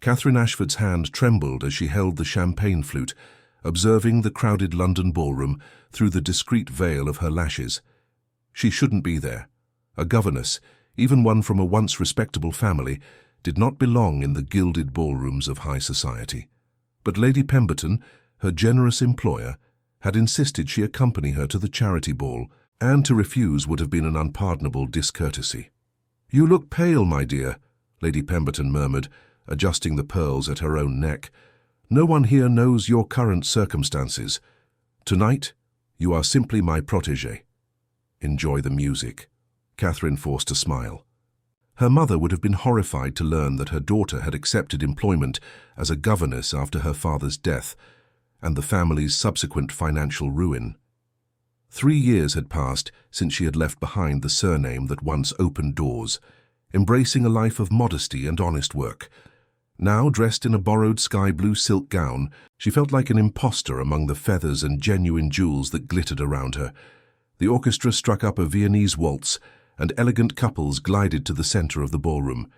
Catherine Ashford's hand trembled as she held the champagne flute, observing the crowded London ballroom through the discreet veil of her lashes. She shouldn't be there. A governess, even one from a once respectable family, did not belong in the gilded ballrooms of high society. But Lady Pemberton, her generous employer, had insisted she accompany her to the charity ball, and to refuse would have been an unpardonable discourtesy. "You look pale, my dear," Lady Pemberton murmured, adjusting the pearls at her own neck. "No one here knows your current circumstances. Tonight, you are simply my protégé. Enjoy the music." Catherine forced a smile. Her mother would have been horrified to learn that her daughter had accepted employment as a governess after her father's death and the family's subsequent financial ruin. 3 years had passed since she had left behind the surname that once opened doors, embracing a life of modesty and honest work. Now, dressed in a borrowed sky-blue silk gown, she felt like an impostor among the feathers and genuine jewels that glittered around her. The orchestra struck up a Viennese waltz, and elegant couples glided to the center of the ballroom.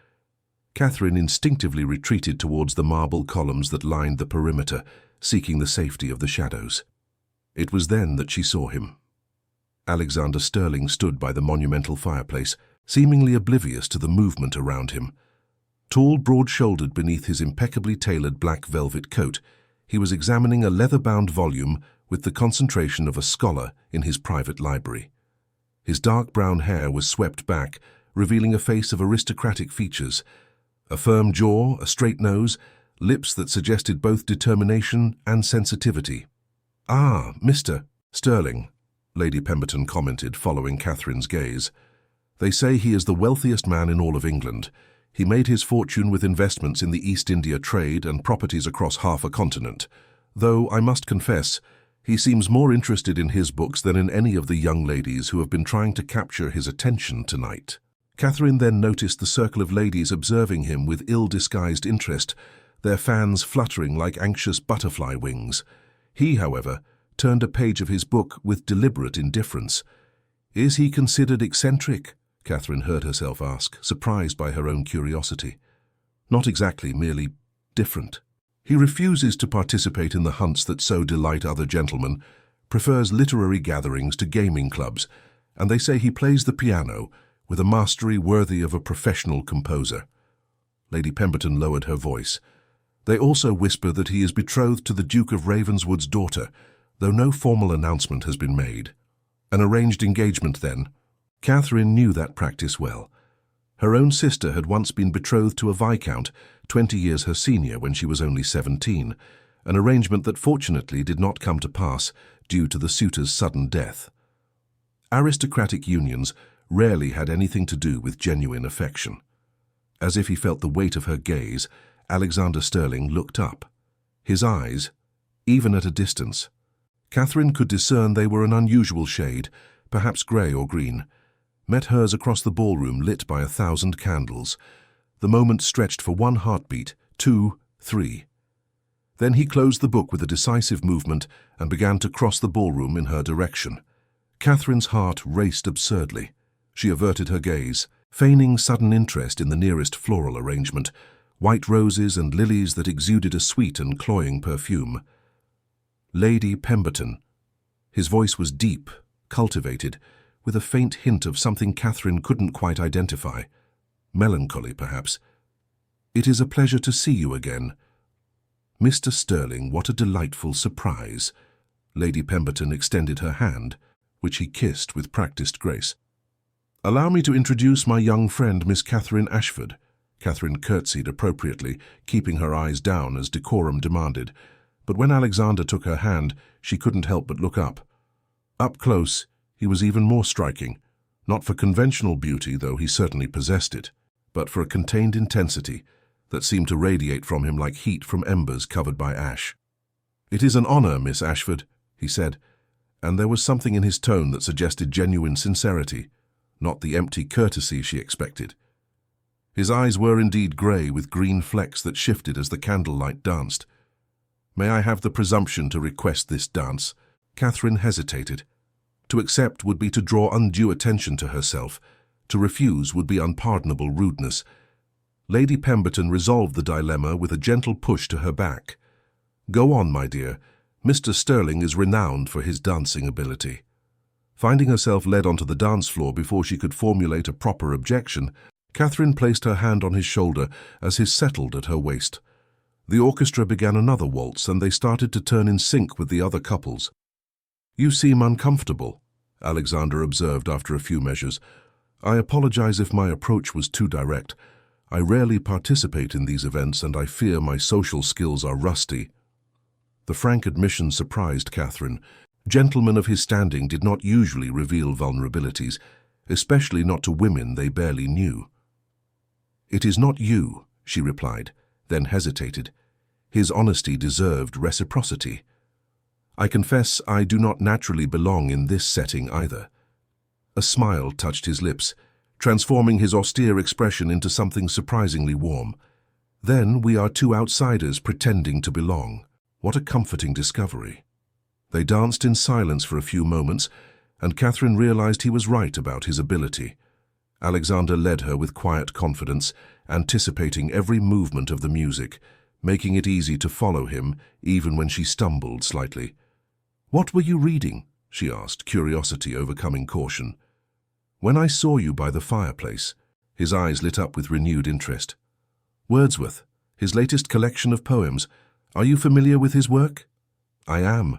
Catherine instinctively retreated towards the marble columns that lined the perimeter, seeking the safety of the shadows. It was then that she saw him. Alexander Sterling stood by the monumental fireplace, seemingly oblivious to the movement around him. Tall, broad-shouldered beneath his impeccably tailored black velvet coat, he was examining a leather-bound volume with the concentration of a scholar in his private library. His dark brown hair was swept back, revealing a face of aristocratic features, a firm jaw, a straight nose, lips that suggested both determination and sensitivity. "Ah, Mr. Sterling," Lady Pemberton commented, following Catherine's gaze. "They say he is the wealthiest man in all of England. He made his fortune with investments in the East India trade and properties across half a continent. Though, I must confess, he seems more interested in his books than in any of the young ladies who have been trying to capture his attention tonight." Catherine then noticed the circle of ladies observing him with ill-disguised interest, their fans fluttering like anxious butterfly wings. He, however, turned a page of his book with deliberate indifference. "Is he considered eccentric?" Catherine heard herself ask, surprised by her own curiosity. "Not exactly, merely different. He refuses to participate in the hunts that so delight other gentlemen, prefers literary gatherings to gaming clubs, and they say he plays the piano with a mastery worthy of a professional composer." Lady Pemberton lowered her voice. "They also whisper that he is betrothed to the Duke of Ravenswood's daughter, though no formal announcement has been made." "An arranged engagement, then?" Catherine knew that practice well. Her own sister had once been betrothed to a viscount, 20 years her senior when she was only 17, an arrangement that fortunately did not come to pass due to the suitor's sudden death. Aristocratic unions rarely had anything to do with genuine affection. As if he felt the weight of her gaze, Alexander Sterling looked up. His eyes, even at a distance, Catherine could discern they were an unusual shade, perhaps grey or green, met hers across the ballroom lit by 1,000 candles. The moment stretched for 1 heartbeat, 2, 3. Then he closed the book with a decisive movement and began to cross the ballroom in her direction. Catherine's heart raced absurdly. She averted her gaze, feigning sudden interest in the nearest floral arrangement, white roses and lilies that exuded a sweet and cloying perfume. "Lady Pemberton." His voice was deep, cultivated, with a faint hint of something Catherine couldn't quite identify. Melancholy, perhaps. "It is a pleasure to see you again." "Mr. Sterling, what a delightful surprise." Lady Pemberton extended her hand, which he kissed with practiced grace. "Allow me to introduce my young friend, Miss Catherine Ashford." Catherine curtsied appropriately, keeping her eyes down as decorum demanded. But when Alexander took her hand, she couldn't help but look up. Up close, he was even more striking, not for conventional beauty, though he certainly possessed it, but for a contained intensity that seemed to radiate from him like heat from embers covered by ash. "It is an honor, Miss Ashford," he said, and there was something in his tone that suggested genuine sincerity, not the empty courtesy she expected. His eyes were indeed grey, with green flecks that shifted as the candlelight danced. "May I have the presumption to request this dance?" Catherine hesitated. To accept would be to draw undue attention to herself. To refuse would be unpardonable rudeness. Lady Pemberton resolved the dilemma with a gentle push to her back. "Go on, my dear. Mr. Sterling is renowned for his dancing ability." Finding herself led onto the dance floor before she could formulate a proper objection, Catherine placed her hand on his shoulder as his settled at her waist. The orchestra began another waltz, and they started to turn in sync with the other couples. "You seem uncomfortable," Alexander observed after a few measures. "I apologize if my approach was too direct. I rarely participate in these events, and I fear my social skills are rusty." The frank admission surprised Catherine. Gentlemen of his standing did not usually reveal vulnerabilities, especially not to women they barely knew. "It is not you," she replied, then hesitated. His honesty deserved reciprocity. "I confess I do not naturally belong in this setting either." A smile touched his lips, transforming his austere expression into something surprisingly warm. "Then we are two outsiders pretending to belong. What a comforting discovery." They danced in silence for a few moments, and Catherine realized he was right about his ability. Alexander led her with quiet confidence, anticipating every movement of the music, making it easy to follow him even when she stumbled slightly. "What were you reading?" she asked, curiosity overcoming caution. "When I saw you by the fireplace." His eyes lit up with renewed interest. "Wordsworth, his latest collection of poems. Are you familiar with his work?" "I am.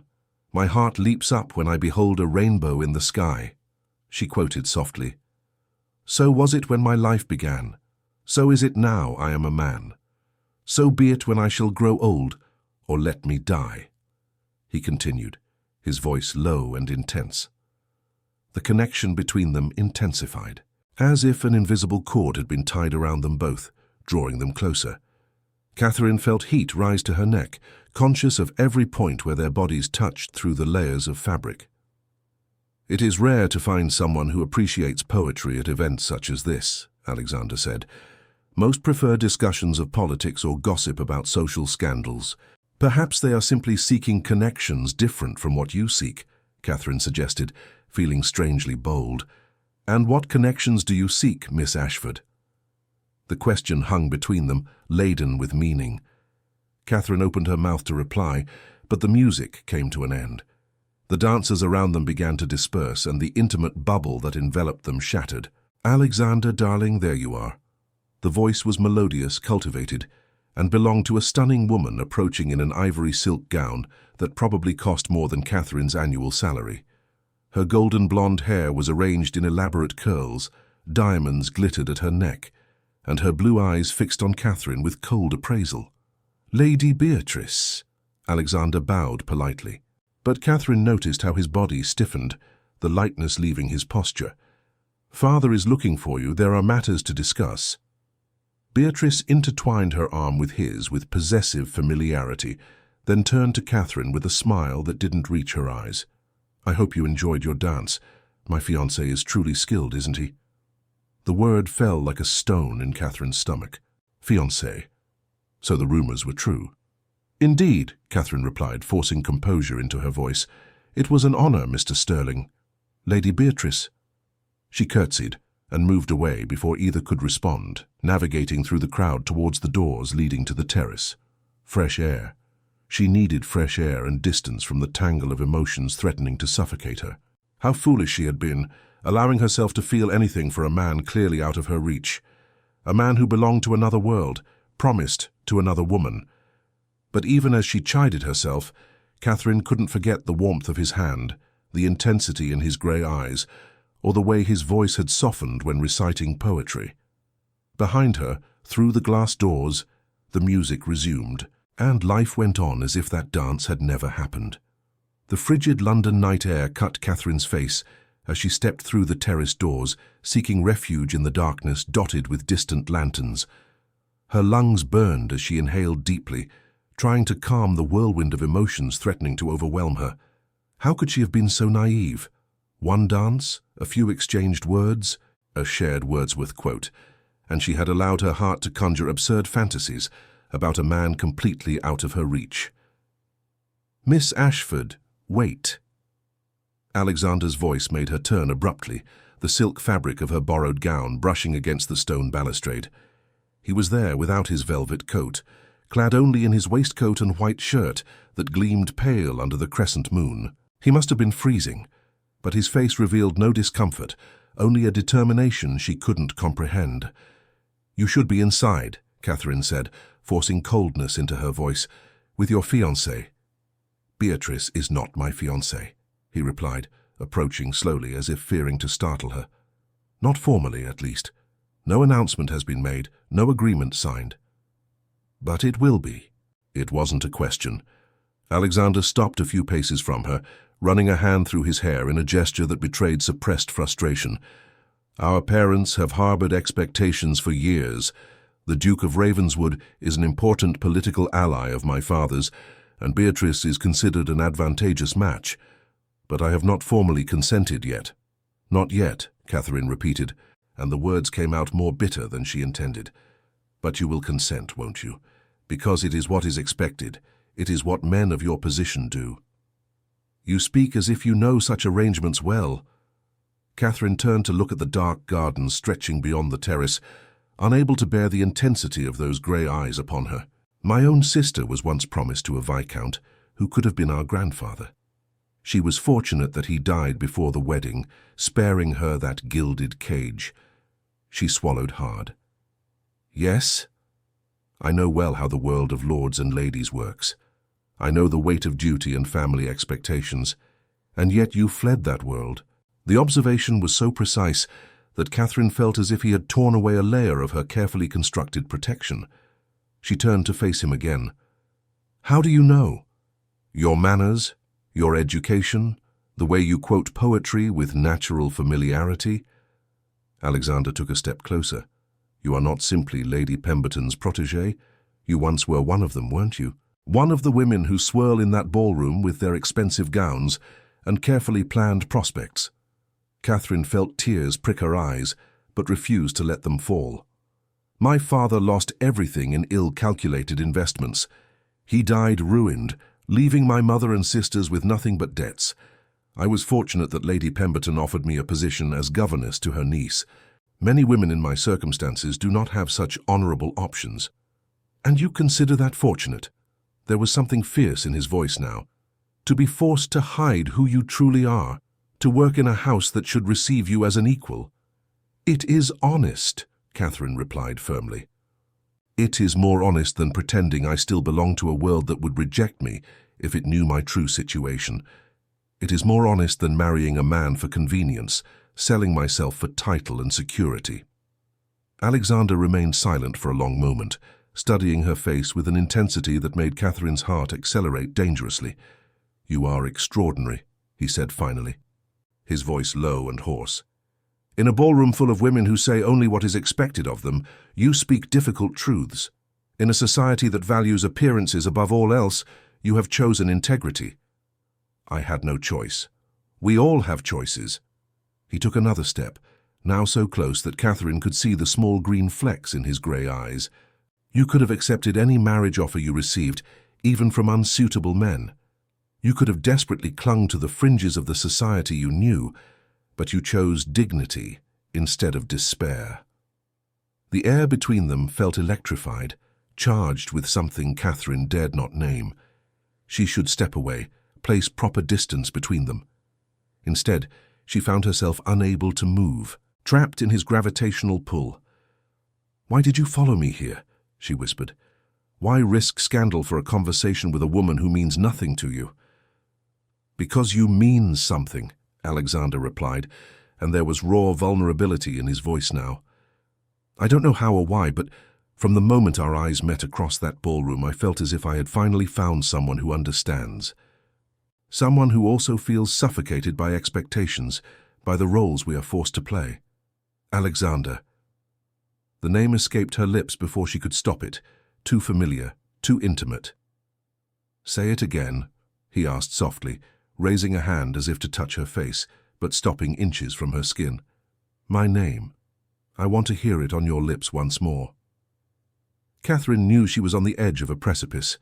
My heart leaps up when I behold a rainbow in the sky," she quoted softly. "So was it when my life began. So is it now I am a man. So be it when I shall grow old, or let me die," he continued, his voice low and intense. The connection between them intensified, as if an invisible cord had been tied around them both, drawing them closer. Catherine felt heat rise to her neck, conscious of every point where their bodies touched through the layers of fabric. "It is rare to find someone who appreciates poetry at events such as this," Alexander said. "Most prefer discussions of politics or gossip about social scandals. Perhaps they are simply seeking connections different from what you seek," Catherine suggested, feeling strangely bold. "And what connections do you seek, Miss Ashford?" The question hung between them, laden with meaning. Catherine opened her mouth to reply, but the music came to an end. The dancers around them began to disperse, and the intimate bubble that enveloped them shattered. "Alexander, darling, there you are." The voice was melodious, cultivated, and belonged to a stunning woman approaching in an ivory silk gown that probably cost more than Catherine's annual salary. Her golden blonde hair was arranged in elaborate curls, diamonds glittered at her neck, and her blue eyes fixed on Catherine with cold appraisal. "Lady Beatrice," Alexander bowed politely. But Catherine noticed how his body stiffened, the lightness leaving his posture. "Father is looking for you. There are matters to discuss." Beatrice intertwined her arm with his with possessive familiarity, then turned to Catherine with a smile that didn't reach her eyes. "I hope you enjoyed your dance. My fiancé is truly skilled, isn't he?" The word fell like a stone in Catherine's stomach. Fiancé. So the rumors were true. "Indeed," Catherine replied, forcing composure into her voice. "It was an honor, Mr. Sterling. Lady Beatrice." She curtsied and moved away before either could respond, navigating through the crowd towards the doors leading to the terrace. Fresh air. She needed fresh air and distance from the tangle of emotions threatening to suffocate her. How foolish she had been, allowing herself to feel anything for a man clearly out of her reach. A man who belonged to another world, promised to another woman. But even as she chided herself, Catherine couldn't forget the warmth of his hand, the intensity in his grey eyes, or the way his voice had softened when reciting poetry. Behind her, through the glass doors, the music resumed, and life went on as if that dance had never happened. The frigid London night air cut Catherine's face as she stepped through the terrace doors, seeking refuge in the darkness dotted with distant lanterns. Her lungs burned as she inhaled deeply, trying to calm the whirlwind of emotions threatening to overwhelm her. How could she have been so naive? One dance, a few exchanged words, a shared Wordsworth quote, and she had allowed her heart to conjure absurd fantasies about a man completely out of her reach. "Miss Ashford, wait." Alexander's voice made her turn abruptly, the silk fabric of her borrowed gown brushing against the stone balustrade. He was there without his velvet coat, clad only in his waistcoat and white shirt that gleamed pale under the crescent moon. He must have been freezing, but his face revealed no discomfort, only a determination she couldn't comprehend. "You should be inside," Catherine said, forcing coldness into her voice, "with your fiancé." "Beatrice is not my fiancé," he replied, approaching slowly as if fearing to startle her. "Not formally, at least. No announcement has been made, no agreement signed." "But it will be." It wasn't a question. Alexander stopped a few paces from her, running a hand through his hair in a gesture that betrayed suppressed frustration. "Our parents have harbored expectations for years. The Duke of Ravenswood is an important political ally of my father's, and Beatrice is considered an advantageous match. But I have not formally consented yet." "Not yet," Catherine repeated, and the words came out more bitter than she intended. "But you will consent, won't you? Because it is what is expected. It is what men of your position do." "You speak as if you know such arrangements well." Catherine turned to look at the dark garden stretching beyond the terrace, unable to bear the intensity of those grey eyes upon her. "My own sister was once promised to a viscount who could have been our grandfather. She was fortunate that he died before the wedding, sparing her that gilded cage." She swallowed hard. "Yes, I know well how the world of lords and ladies works. I know the weight of duty and family expectations, and yet you fled that world." The observation was so precise that Catherine felt as if he had torn away a layer of her carefully constructed protection. She turned to face him again. "How do you know? Your manners, your education, the way you quote poetry with natural familiarity?" Alexander took a step closer. "You are not simply Lady Pemberton's protégé. You once were one of them, weren't you? One of the women who swirl in that ballroom with their expensive gowns and carefully planned prospects." Catherine felt tears prick her eyes, but refused to let them fall. "My father lost everything in ill-calculated investments. He died ruined, leaving my mother and sisters with nothing but debts. I was fortunate that Lady Pemberton offered me a position as governess to her niece. Many women in my circumstances do not have such honourable options." "And you consider that fortunate?" There was something fierce in his voice now. "To be forced to hide who you truly are, to work in a house that should receive you as an equal." "It is honest," Catherine replied firmly. "It is more honest than pretending I still belong to a world that would reject me if it knew my true situation. It is more honest than marrying a man for convenience, selling myself for title and security." Alexander remained silent for a long moment, studying her face with an intensity that made Catherine's heart accelerate dangerously. "You are extraordinary," he said finally, his voice low and hoarse. "In a ballroom full of women who say only what is expected of them, you speak difficult truths. In a society that values appearances above all else, you have chosen integrity." "I had no choice. We all have choices." He took another step, now so close that Catherine could see the small green flecks in his grey eyes. "You could have accepted any marriage offer you received, even from unsuitable men. You could have desperately clung to the fringes of the society you knew, but you chose dignity instead of despair." The air between them felt electrified, charged with something Catherine dared not name. She should step away, place proper distance between them. Instead, she found herself unable to move, trapped in his gravitational pull. "Why did you follow me here?" she whispered. "Why risk scandal for a conversation with a woman who means nothing to you?" "Because you mean something," Alexander replied, and there was raw vulnerability in his voice now. "I don't know how or why, but from the moment our eyes met across that ballroom, I felt as if I had finally found someone who understands. Someone who also feels suffocated by expectations, by the roles we are forced to play. Alexander." The name escaped her lips before she could stop it, too familiar, too intimate. "Say it again," he asked softly, raising a hand as if to touch her face, but stopping inches from her skin. "My name. I want to hear it on your lips once more." Catherine knew she was on the edge of a precipice.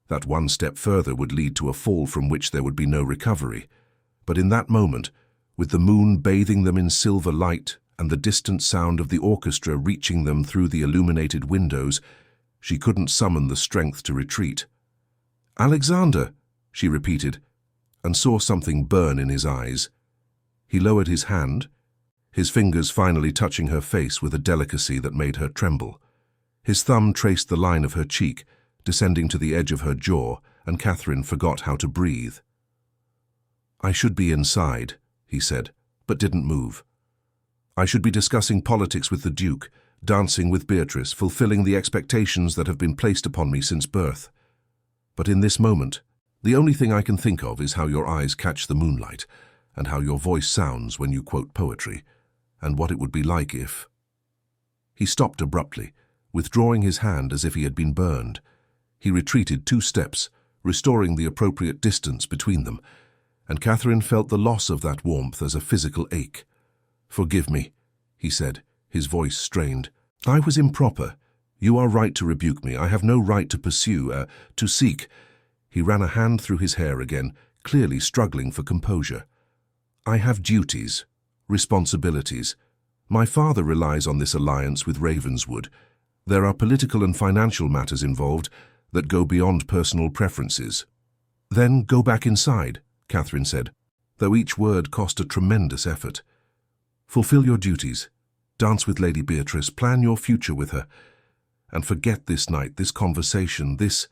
That one step further would lead to a fall from which there would be no recovery. But in that moment, with the moon bathing them in silver light and the distant sound of the orchestra reaching them through the illuminated windows, she couldn't summon the strength to retreat. "Alexander," she repeated, and saw something burn in his eyes. He lowered his hand, his fingers finally touching her face with a delicacy that made her tremble. His thumb traced the line of her cheek, descending to the edge of her jaw, and Catherine forgot how to breathe. "I should be inside," he said, but didn't move. "I should be discussing politics with the Duke, dancing with Beatrice, fulfilling the expectations that have been placed upon me since birth. But in this moment, the only thing I can think of is how your eyes catch the moonlight, and how your voice sounds when you quote poetry, and what it would be like if—" He stopped abruptly, withdrawing his hand as if he had been burned. He retreated 2 steps, restoring the appropriate distance between them, and Catherine felt the loss of that warmth as a physical ache. "Forgive me," he said, his voice strained. "I was improper. You are right to rebuke me. I have no right to pursue, to seek." He ran a hand through his hair again, clearly struggling for composure. "I have duties, responsibilities. My father relies on this alliance with Ravenswood. There are political and financial matters involved that go beyond personal preferences." "Then go back inside," Catherine said, though each word cost a tremendous effort. "Fulfill your duties, dance with Lady Beatrice, plan your future with her, and forget this night, this conversation, this—"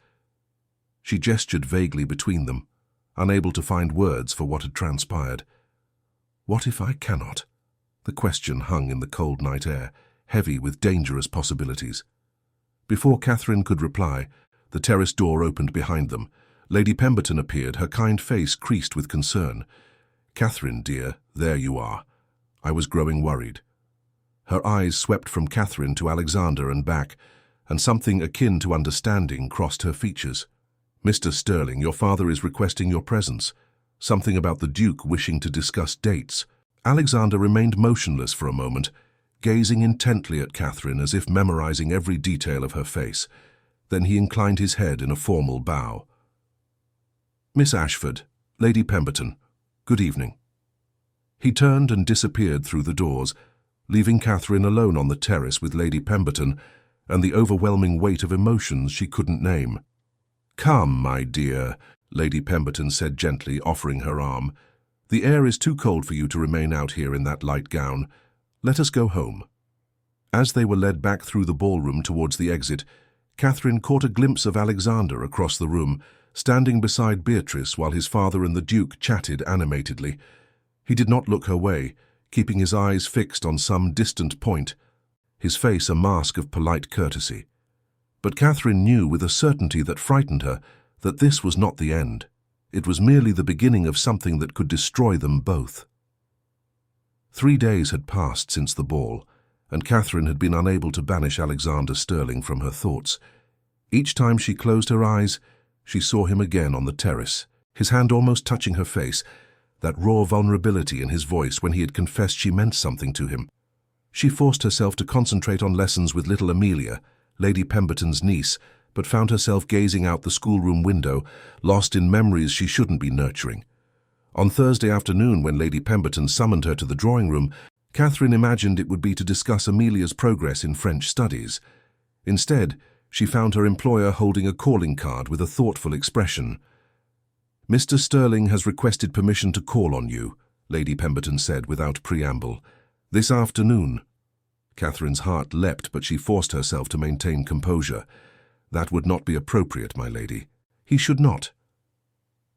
She gestured vaguely between them, unable to find words for what had transpired. "What if I cannot?" The question hung in the cold night air, heavy with dangerous possibilities. Before Catherine could reply, the terrace door opened behind them. Lady Pemberton appeared, her kind face creased with concern. "Catherine, dear, there you are. I was growing worried." Her eyes swept from Catherine to Alexander and back, and something akin to understanding crossed her features. "Mr. Sterling, your father is requesting your presence. Something about the Duke wishing to discuss dates." Alexander remained motionless for a moment, gazing intently at Catherine as if memorizing every detail of her face. Then he inclined his head in a formal bow. "Miss Ashford, Lady Pemberton, good evening." He turned and disappeared through the doors, leaving Catherine alone on the terrace with Lady Pemberton and the overwhelming weight of emotions she couldn't name. "Come, my dear," Lady Pemberton said gently, offering her arm. "The air is too cold for you to remain out here in that light gown. Let us go home." As they were led back through the ballroom towards the exit, Catherine caught a glimpse of Alexander across the room, standing beside Beatrice while his father and the Duke chatted animatedly. He did not look her way, keeping his eyes fixed on some distant point, his face a mask of polite courtesy. But Catherine knew with a certainty that frightened her that this was not the end. It was merely the beginning of something that could destroy them both. 3 days had passed since the ball, and Catherine had been unable to banish Alexander Sterling from her thoughts. Each time she closed her eyes, she saw him again on the terrace, his hand almost touching her face, that raw vulnerability in his voice when he had confessed she meant something to him. She forced herself to concentrate on lessons with little Amelia, Lady Pemberton's niece, but found herself gazing out the schoolroom window, lost in memories she shouldn't be nurturing. On Thursday afternoon, when Lady Pemberton summoned her to the drawing room, Catherine imagined it would be to discuss Amelia's progress in French studies. Instead, she found her employer holding a calling card with a thoughtful expression. "Mr. Sterling has requested permission to call on you," Lady Pemberton said without preamble. "This afternoon." Catherine's heart leapt, but she forced herself to maintain composure. "That would not be appropriate, my lady." "He should not."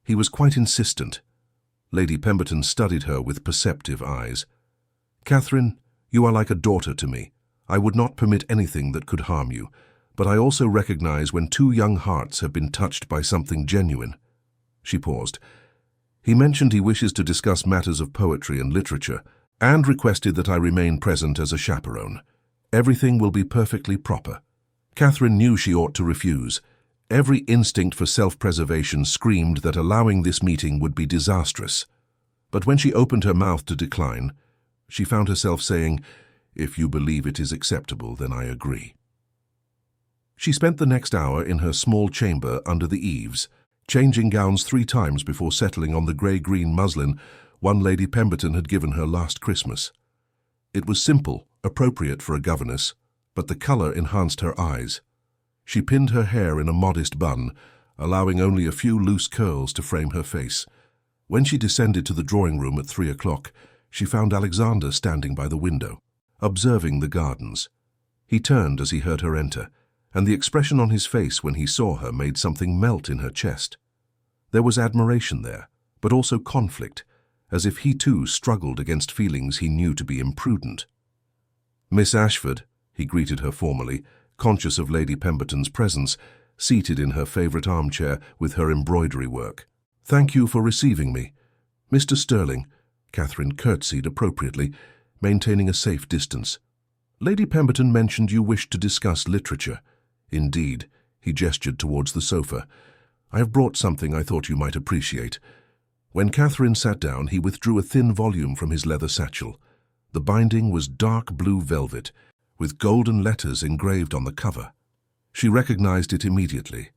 He was quite insistent. Lady Pemberton studied her with perceptive eyes. "Catherine, you are like a daughter to me. I would not permit anything that could harm you, but I also recognize when 2 young hearts have been touched by something genuine." She paused. "He mentioned he wishes to discuss matters of poetry and literature, and requested that I remain present as a chaperone. Everything will be perfectly proper." Catherine knew she ought to refuse. Every instinct for self-preservation screamed that allowing this meeting would be disastrous. But when she opened her mouth to decline, she found herself saying, "If you believe it is acceptable, then I agree." She spent the next hour in her small chamber under the eaves, changing gowns 3 times before settling on the grey-green muslin one Lady Pemberton had given her last Christmas. It was simple, appropriate for a governess, but the color enhanced her eyes. She pinned her hair in a modest bun, allowing only a few loose curls to frame her face. When she descended to the drawing room at 3 o'clock, she found Alexander standing by the window, observing the gardens. He turned as he heard her enter, and the expression on his face when he saw her made something melt in her chest. There was admiration there, but also conflict, as if he too struggled against feelings he knew to be imprudent. "Miss Ashford," he greeted her formally, conscious of Lady Pemberton's presence, seated in her favourite armchair with her embroidery work. "Thank you for receiving me. Mr. Sterling," Catherine curtsied appropriately, maintaining a safe distance. "Lady Pemberton mentioned you wished to discuss literature." "Indeed," he gestured towards the sofa. "I have brought something I thought you might appreciate." When Catherine sat down, he withdrew a thin volume from his leather satchel. The binding was dark blue velvet, with golden letters engraved on the cover. She recognized it immediately.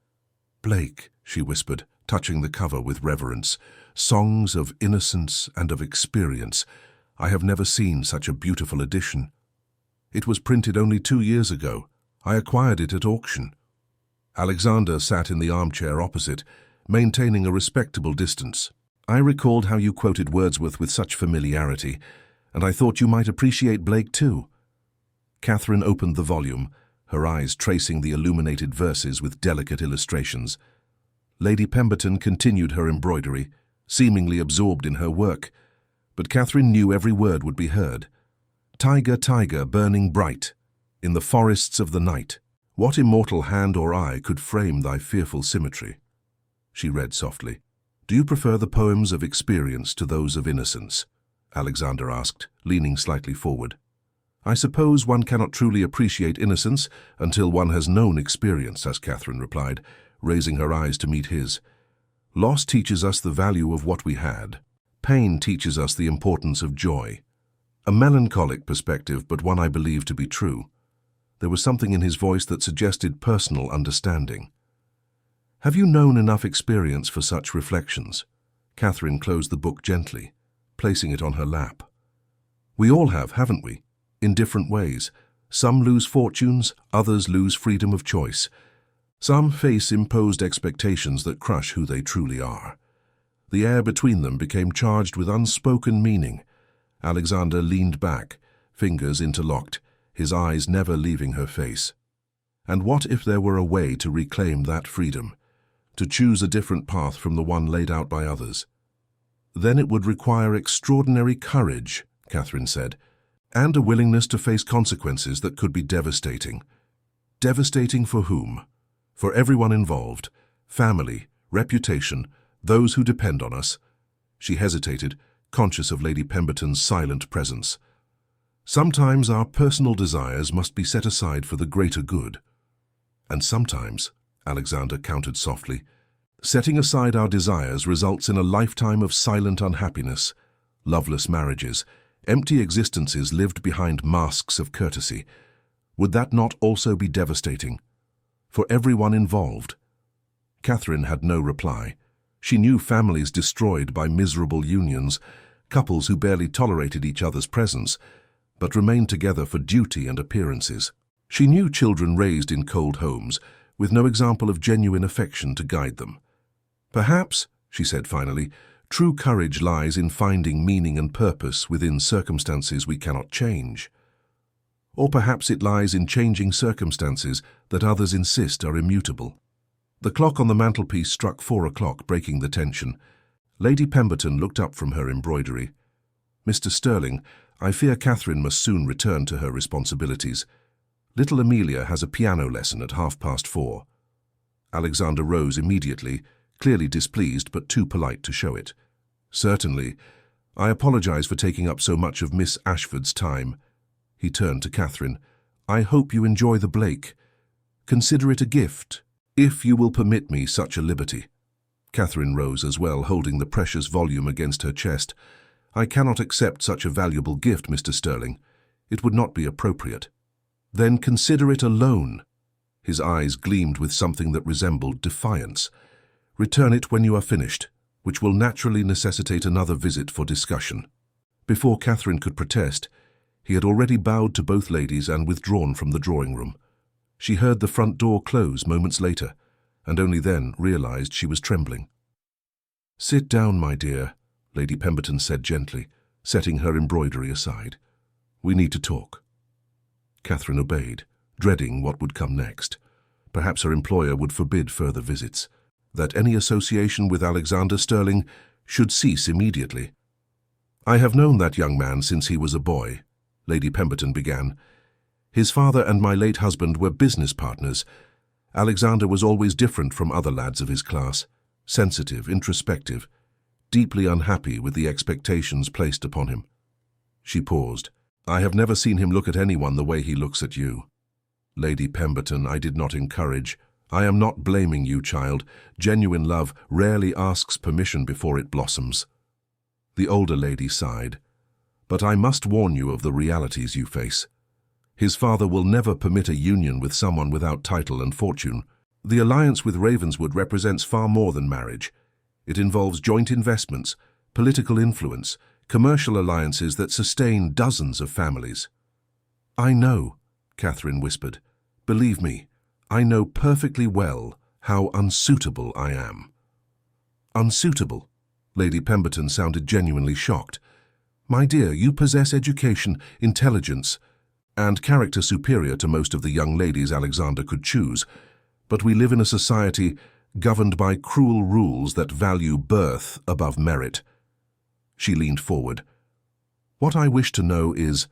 "Blake," she whispered, touching the cover with reverence. "Songs of innocence and of experience. I have never seen such a beautiful edition. It was printed only 2 years ago. I acquired it at auction." Alexander sat in the armchair opposite, maintaining a respectable distance. "I recalled how you quoted Wordsworth with such familiarity, and I thought you might appreciate Blake too." Catherine opened the volume, her eyes tracing the illuminated verses with delicate illustrations. Lady Pemberton continued her embroidery, seemingly absorbed in her work, but Catherine knew every word would be heard. "Tiger, tiger, burning bright, in the forests of the night, what immortal hand or eye could frame thy fearful symmetry?" She read softly. "Do you prefer the poems of experience to those of innocence?" Alexander asked, leaning slightly forward. "I suppose one cannot truly appreciate innocence until one has known experience," as Catherine replied, raising her eyes to meet his. "Loss teaches us the value of what we had. Pain teaches us the importance of joy." A melancholic perspective, but one I believe to be true. There was something in his voice that suggested personal understanding. "Have you known enough experience for such reflections?" Catherine closed the book gently, placing it on her lap. "We all have, haven't we? In different ways. Some lose fortunes, others lose freedom of choice. Some face imposed expectations that crush who they truly are." The air between them became charged with unspoken meaning. Alexander leaned back, fingers interlocked, his eyes never leaving her face. And what if there were a way to reclaim that freedom, to choose a different path from the one laid out by others? "Then it would require extraordinary courage," Catherine said, "and a willingness to face consequences that could be devastating." "Devastating for whom?" "For everyone involved. Family, reputation, those who depend on us." She hesitated, conscious of Lady Pemberton's silent presence. "Sometimes our personal desires must be set aside for the greater good." "And sometimes," Alexander countered softly, "setting aside our desires results in a lifetime of silent unhappiness, loveless marriages, empty existences lived behind masks of courtesy. Would that not also be devastating? For everyone involved?" Catherine had no reply. She knew families destroyed by miserable unions, couples who barely tolerated each other's presence, but remained together for duty and appearances. She knew children raised in cold homes, with no example of genuine affection to guide them. "Perhaps," she said finally, "true courage lies in finding meaning and purpose within circumstances we cannot change. Or perhaps it lies in changing circumstances that others insist are immutable." The clock on the mantelpiece struck 4 o'clock, breaking the tension. Lady Pemberton looked up from her embroidery. "Mr. Sterling, I fear Catherine must soon return to her responsibilities. Little Amelia has a piano lesson at 4:30. Alexander rose immediately, clearly displeased but too polite to show it. "Certainly. I apologize for taking up so much of Miss Ashford's time." He turned to Catherine. "I hope you enjoy the Blake. Consider it a gift, if you will permit me such a liberty." Catherine rose as well, holding the precious volume against her chest. "I cannot accept such a valuable gift, Mr. Sterling. It would not be appropriate." "Then consider it a loan." His eyes gleamed with something that resembled defiance. "Return it when you are finished, which will naturally necessitate another visit for discussion." Before Catherine could protest, He had already bowed to both ladies and withdrawn from the drawing room. She heard the front door close moments later, and only then realized she was trembling. "Sit down, my dear," Lady Pemberton said gently, setting her embroidery aside. "We need to talk." Catherine obeyed, dreading what would come next. Perhaps her employer would forbid further visits, that any association with Alexander Sterling should cease immediately. "I have known that young man since he was a boy," Lady Pemberton began. "His father and my late husband were business partners. Alexander was always different from other lads of his class, sensitive, introspective, deeply unhappy with the expectations placed upon him." She paused. "I have never seen him look at anyone the way he looks at you." "Lady Pemberton, I did not encourage. I am not blaming you, child. Genuine love rarely asks permission before it blossoms." The older lady sighed. "But I must warn you of the realities you face. His father will never permit a union with someone without title and fortune. The alliance with Ravenswood represents far more than marriage. It involves joint investments, political influence, commercial alliances that sustain dozens of families." "I know," Catherine whispered. "Believe me, I know perfectly well how unsuitable I am." "Unsuitable?" Lady Pemberton sounded genuinely shocked. "My dear, you possess education, intelligence, and character superior to most of the young ladies Alexander could choose, but we live in a society governed by cruel rules that value birth above merit." She leaned forward. "What I wish to know is,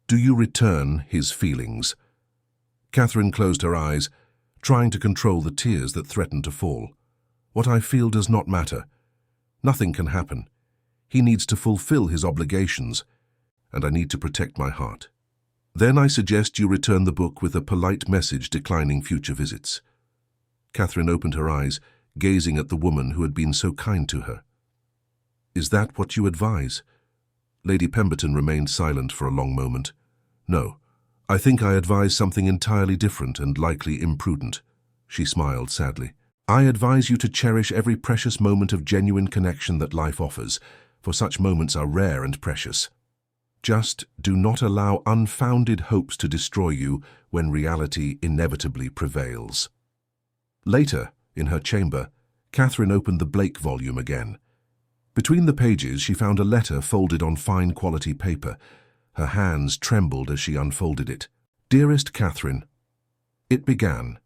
do you return his feelings?" Catherine closed her eyes, trying to control the tears that threatened to fall. "What I feel does not matter. Nothing can happen. He needs to fulfill his obligations, and I need to protect my heart. Then I suggest you return the book with a polite message declining future visits." Catherine opened her eyes, gazing at the woman who had been so kind to her. "Is that what you advise?" Lady Pemberton remained silent for a long moment. "No, I think I advise something entirely different and likely imprudent." She smiled sadly. "I advise you to cherish every precious moment of genuine connection that life offers, for such moments are rare and precious. Just do not allow unfounded hopes to destroy you when reality inevitably prevails." Later, in her chamber, Catherine opened the Blake volume again. Between the pages she found a letter folded on fine quality paper. Her hands trembled as she unfolded it. "Dearest Catherine," it began,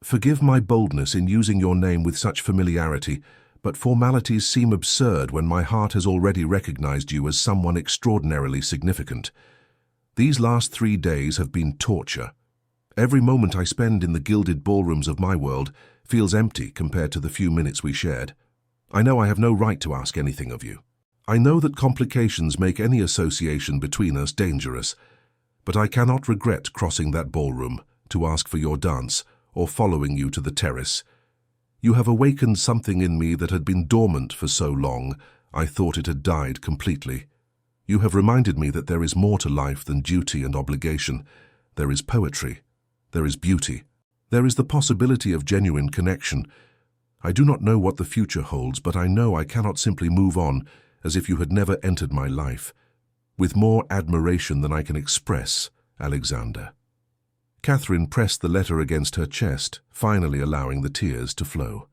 "forgive my boldness in using your name with such familiarity, but formalities seem absurd when my heart has already recognized you as someone extraordinarily significant. These last 3 days have been torture. Every moment I spend in the gilded ballrooms of my world feels empty compared to the few minutes we shared. I know I have no right to ask anything of you. I know that complications make any association between us dangerous, but I cannot regret crossing that ballroom to ask for your dance or following you to the terrace. You have awakened something in me that had been dormant for so long, I thought it had died completely. You have reminded me that there is more to life than duty and obligation. There is poetry. There is beauty. There is the possibility of genuine connection. I do not know what the future holds, but I know I cannot simply move on as if you had never entered my life. With more admiration than I can express, Alexander." Catherine pressed the letter against her chest, finally allowing the tears to flow.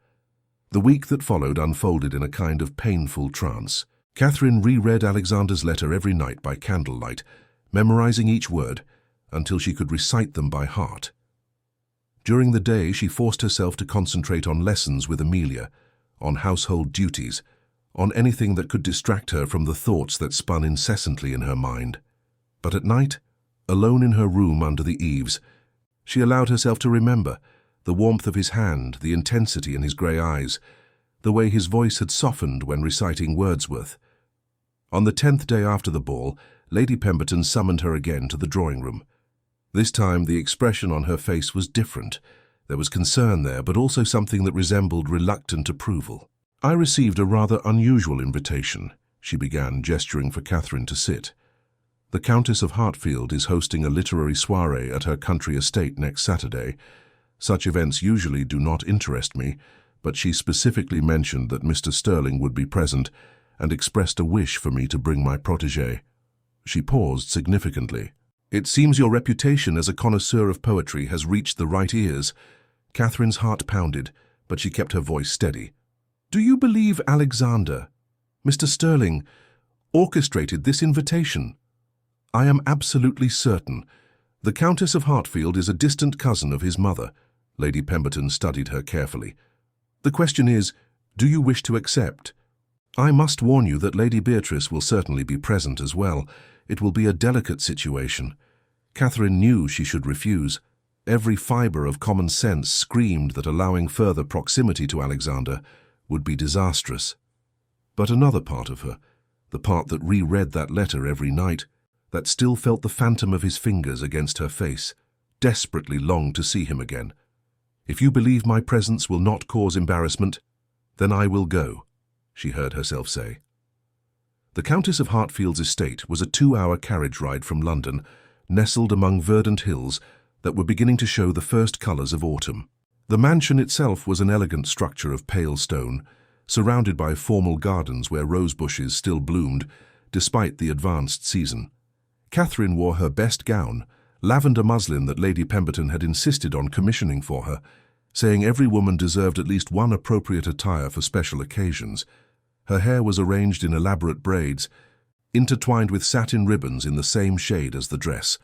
The week that followed unfolded in a kind of painful trance. Catherine reread Alexander's letter every night by candlelight, memorizing each word until she could recite them by heart. During the day, she forced herself to concentrate on lessons with Amelia, on household duties, on anything that could distract her from the thoughts that spun incessantly in her mind. But at night, alone in her room under the eaves, she allowed herself to remember the warmth of his hand, the intensity in his grey eyes, the way his voice had softened when reciting Wordsworth. On the 10th day after the ball, Lady Pemberton summoned her again to the drawing-room. This time the expression on her face was different. There was concern there, but also something that resembled reluctant approval. "I received a rather unusual invitation," she began, gesturing for Catherine to sit. "The Countess of Hartfield is hosting a literary soirée at her country estate next Saturday. Such events usually do not interest me, but she specifically mentioned that Mr. Sterling would be present and expressed a wish for me to bring my protégé." She paused significantly. It seems your reputation as a connoisseur of poetry has reached the right ears. Catherine's heart pounded, but she kept her voice steady. Do you believe Alexander, Mr. Sterling, orchestrated this invitation? I am absolutely certain. The Countess of Hartfield is a distant cousin of his mother. Lady Pemberton studied her carefully. The question is, do you wish to accept? I must warn you that Lady Beatrice will certainly be present as well. It will be a delicate situation. Catherine knew she should refuse. Every fibre of common sense screamed that allowing further proximity to Alexander would be disastrous. But another part of her, the part that reread that letter every night, that still felt the phantom of his fingers against her face, desperately longed to see him again. If you believe my presence will not cause embarrassment, then I will go, she heard herself say. The Countess of Hartfield's estate was a 2-hour carriage ride from London, nestled among verdant hills that were beginning to show the first colours of autumn. The mansion itself was an elegant structure of pale stone, surrounded by formal gardens where rose bushes still bloomed, despite the advanced season. Catherine wore her best gown, lavender muslin that Lady Pemberton had insisted on commissioning for her, saying every woman deserved at least one appropriate attire for special occasions. Her hair was arranged in elaborate braids, intertwined with satin ribbons in the same shade as the dress.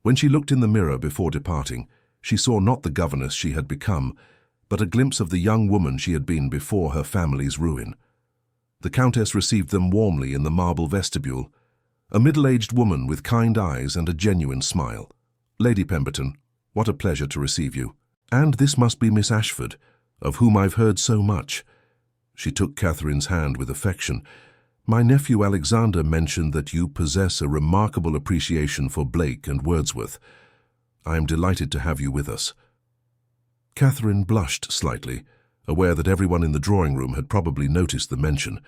When she looked in the mirror before departing, she saw not the governess she had become, but a glimpse of the young woman she had been before her family's ruin. The Countess received them warmly in the marble vestibule, a middle-aged woman with kind eyes and a genuine smile. Lady Pemberton, what a pleasure to receive you. And this must be Miss Ashford, of whom I've heard so much. She took Catherine's hand with affection. My nephew Alexander mentioned that you possess a remarkable appreciation for Blake and Wordsworth. I am delighted to have you with us. Catherine blushed slightly, aware that everyone in the drawing-room had probably noticed the mention.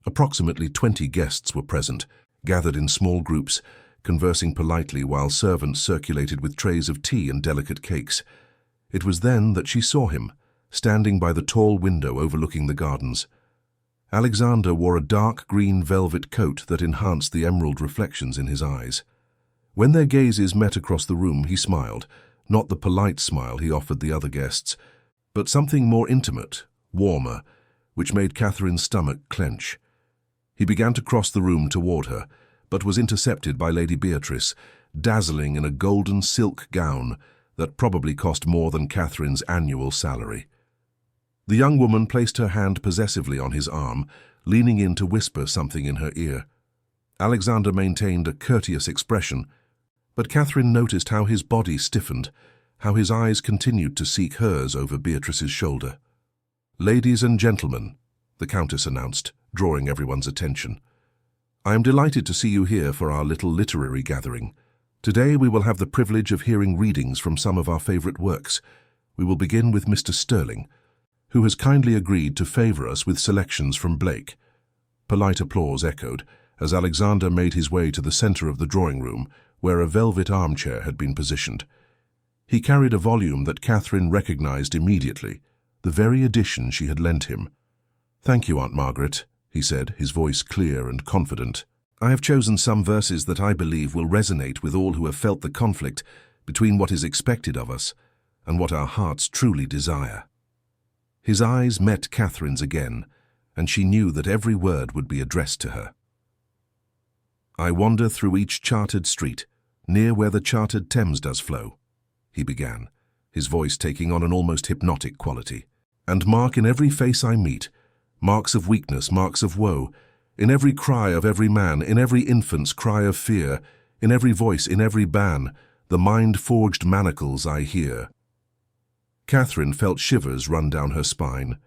Approximately 20 guests were present, gathered in small groups, conversing politely while servants circulated with trays of tea and delicate cakes. It was then that she saw him, standing by the tall window overlooking the gardens. Alexander wore a dark green velvet coat that enhanced the emerald reflections in his eyes. When their gazes met across the room, he smiled, not the polite smile he offered the other guests, but something more intimate, warmer, which made Catherine's stomach clench. He began to cross the room toward her, but was intercepted by Lady Beatrice, dazzling in a golden silk gown that probably cost more than Catherine's annual salary. The young woman placed her hand possessively on his arm, leaning in to whisper something in her ear. Alexander maintained a courteous expression, but Catherine noticed how his body stiffened, how his eyes continued to seek hers over Beatrice's shoulder. Ladies and gentlemen, the Countess announced, drawing everyone's attention. I am delighted to see you here for our little literary gathering. Today we will have the privilege of hearing readings from some of our favourite works. We will begin with Mr. Sterling, who has kindly agreed to favour us with selections from Blake. Polite applause echoed as Alexander made his way to the centre of the drawing-room, where a velvet armchair had been positioned. He carried a volume that Catherine recognised immediately, the very edition she had lent him. Thank you, Aunt Margaret, he said, his voice clear and confident. I have chosen some verses that I believe will resonate with all who have felt the conflict between what is expected of us and what our hearts truly desire. His eyes met Catherine's again, and she knew that every word would be addressed to her. I wander through each chartered street, near where the chartered Thames does flow, he began, his voice taking on an almost hypnotic quality, and mark in every face I meet, marks of weakness, marks of woe, in every cry of every man, in every infant's cry of fear, in every voice, in every ban, the mind-forged manacles I hear. Catherine felt shivers run down her spine.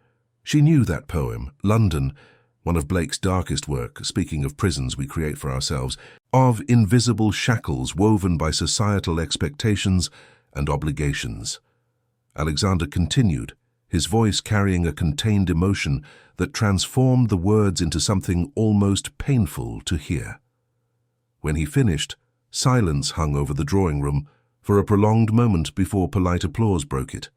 She knew that poem, London, one of Blake's darkest work, speaking of prisons we create for ourselves, of invisible shackles woven by societal expectations and obligations. Alexander continued, his voice carrying a contained emotion that transformed the words into something almost painful to hear. When he finished, silence hung over the drawing-room for a prolonged moment before polite applause broke it.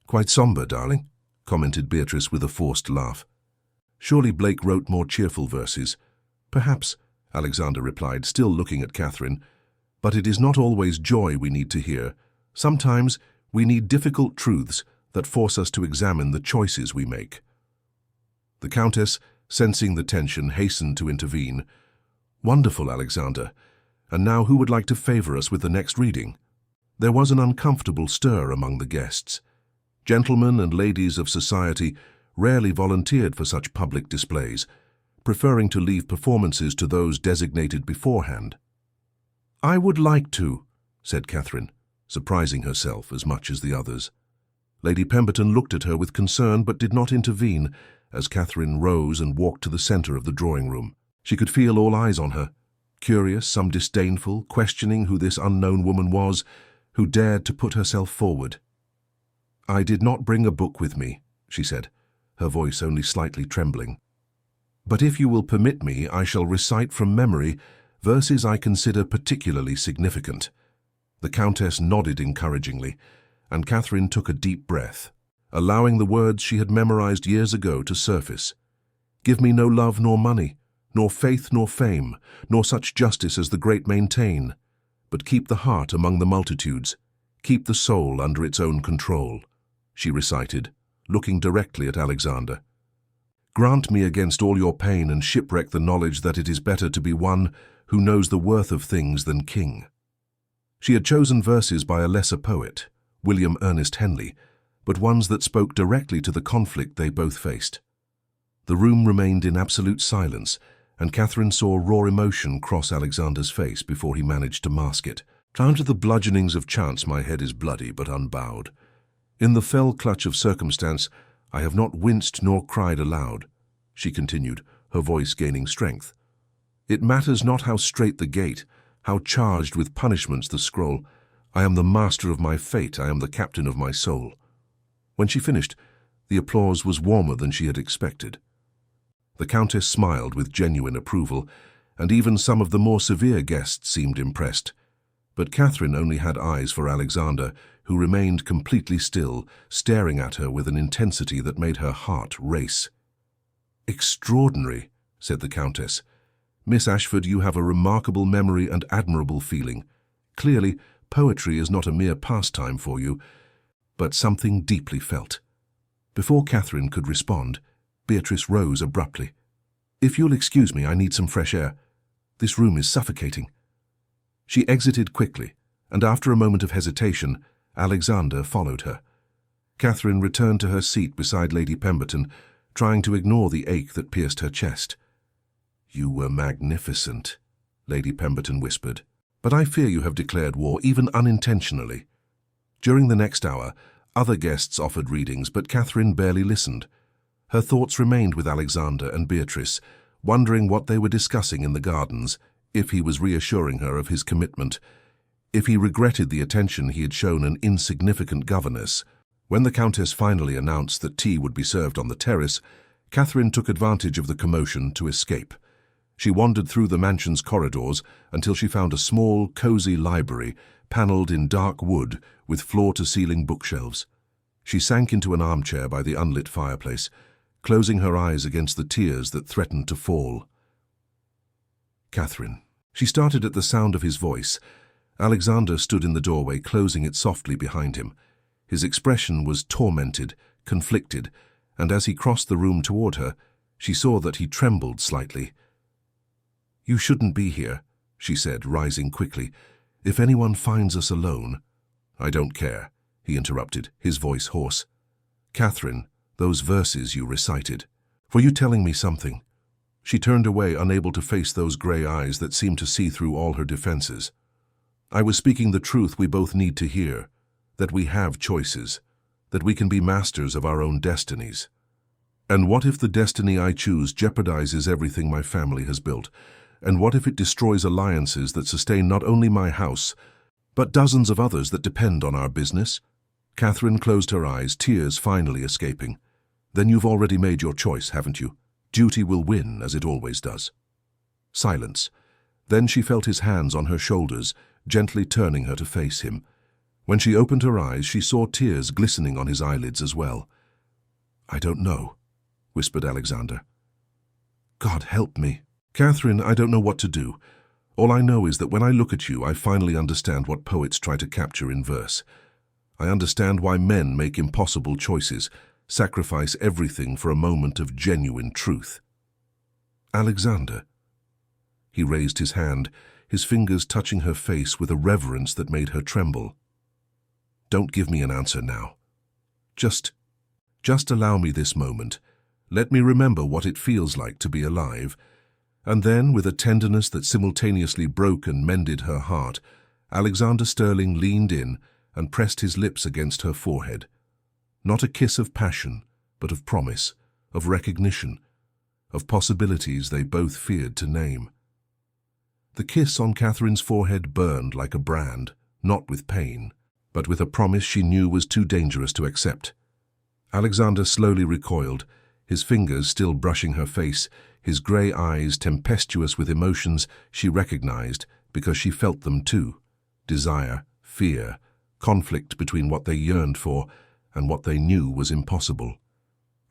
Quite sombre, darling, commented Beatrice with a forced laugh. Surely Blake wrote more cheerful verses. Perhaps, Alexander replied, still looking at Catherine. But it is not always joy we need to hear. Sometimes we need difficult truths that force us to examine the choices we make. The Countess, sensing the tension, hastened to intervene. Wonderful, Alexander. And now who would like to favor us with the next reading? There was an uncomfortable stir among the guests. Gentlemen and ladies of society rarely volunteered for such public displays, preferring to leave performances to those designated beforehand. "I would like to," said Catherine, surprising herself as much as the others. Lady Pemberton looked at her with concern but did not intervene as Catherine rose and walked to the centre of the drawing-room. She could feel all eyes on her, curious, some disdainful, questioning who this unknown woman was who dared to put herself forward. "I did not bring a book with me," she said, her voice only slightly trembling. "But if you will permit me, I shall recite from memory verses I consider particularly significant." The Countess nodded encouragingly, and Catherine took a deep breath, allowing the words she had memorized years ago to surface. "Give me no love nor money, nor faith nor fame, nor such justice as the great maintain, but keep the heart among the multitudes, keep the soul under its own control," she recited, looking directly at Alexander. "Grant me against all your pain and shipwreck the knowledge that it is better to be one who knows the worth of things than king." She had chosen verses by a lesser poet, William Ernest Henley, but ones that spoke directly to the conflict they both faced. The room remained in absolute silence, and Catherine saw raw emotion cross Alexander's face before he managed to mask it. "Down to the bludgeonings of chance my head is bloody but unbowed. In the fell clutch of circumstance I have not winced nor cried aloud," she continued, her voice gaining strength. "It matters not how straight the gate, how charged with punishments the scroll. I am the master of my fate, I am the captain of my soul." When she finished, the applause was warmer than she had expected. The Countess smiled with genuine approval, and even some of the more severe guests seemed impressed. But Catherine only had eyes for Alexander, who remained completely still, staring at her with an intensity that made her heart race. "Extraordinary," said the Countess. "Miss Ashford, you have a remarkable memory and admirable feeling. Clearly, poetry is not a mere pastime for you, but something deeply felt." Before Catherine could respond, Beatrice rose abruptly. "If you'll excuse me, I need some fresh air. This room is suffocating." She exited quickly, and after a moment of hesitation, Alexander followed her. Catherine returned to her seat beside Lady Pemberton, trying to ignore the ache that pierced her chest. "You were magnificent," Lady Pemberton whispered, "but I fear you have declared war, even unintentionally." During the next hour, other guests offered readings, but Catherine barely listened. Her thoughts remained with Alexander and Beatrice, wondering what they were discussing in the gardens, if he was reassuring her of his commitment, if he regretted the attention he had shown an insignificant governess. When the Countess finally announced that tea would be served on the terrace, Catherine took advantage of the commotion to escape. She wandered through the mansion's corridors until she found a small, cozy library, panelled in dark wood with floor-to-ceiling bookshelves. She sank into an armchair by the unlit fireplace, closing her eyes against the tears that threatened to fall. "Catherine." She started at the sound of his voice. Alexander stood in the doorway, closing it softly behind him. His expression was tormented, conflicted, and as he crossed the room toward her, she saw that he trembled slightly. "You shouldn't be here," she said, rising quickly. "If anyone finds us alone—" "I don't care," he interrupted, his voice hoarse. "Catherine, those verses you recited. Were you telling me something?" She turned away, unable to face those grey eyes that seemed to see through all her defenses. "I was speaking the truth we both need to hear, that we have choices, that we can be masters of our own destinies. And what if the destiny I choose jeopardizes everything my family has built? And what if it destroys alliances that sustain not only my house, but dozens of others that depend on our business?" Catherine closed her eyes, tears finally escaping. "Then you've already made your choice, haven't you? Duty will win, as it always does." Silence. Then she felt his hands on her shoulders, gently turning her to face him. When she opened her eyes, she saw tears glistening on his eyelids as well. "I don't know," whispered Alexander. "God help me." Catherine, I don't know what to do. All I know is that when I look at you, I finally understand what poets try to capture in verse. I understand why men make impossible choices, sacrifice everything for a moment of genuine truth. Alexander. He raised his hand, his fingers touching her face with a reverence that made her tremble. Don't give me an answer now. Just allow me this moment. Let me remember what it feels like to be alive. And then, with a tenderness that simultaneously broke and mended her heart, Alexander Sterling leaned in and pressed his lips against her forehead. Not a kiss of passion, but of promise, of recognition, of possibilities they both feared to name. The kiss on Catherine's forehead burned like a brand, not with pain, but with a promise she knew was too dangerous to accept. Alexander slowly recoiled, his fingers still brushing her face, his grey eyes tempestuous with emotions she recognized because she felt them too. Desire, fear, conflict between what they yearned for and what they knew was impossible.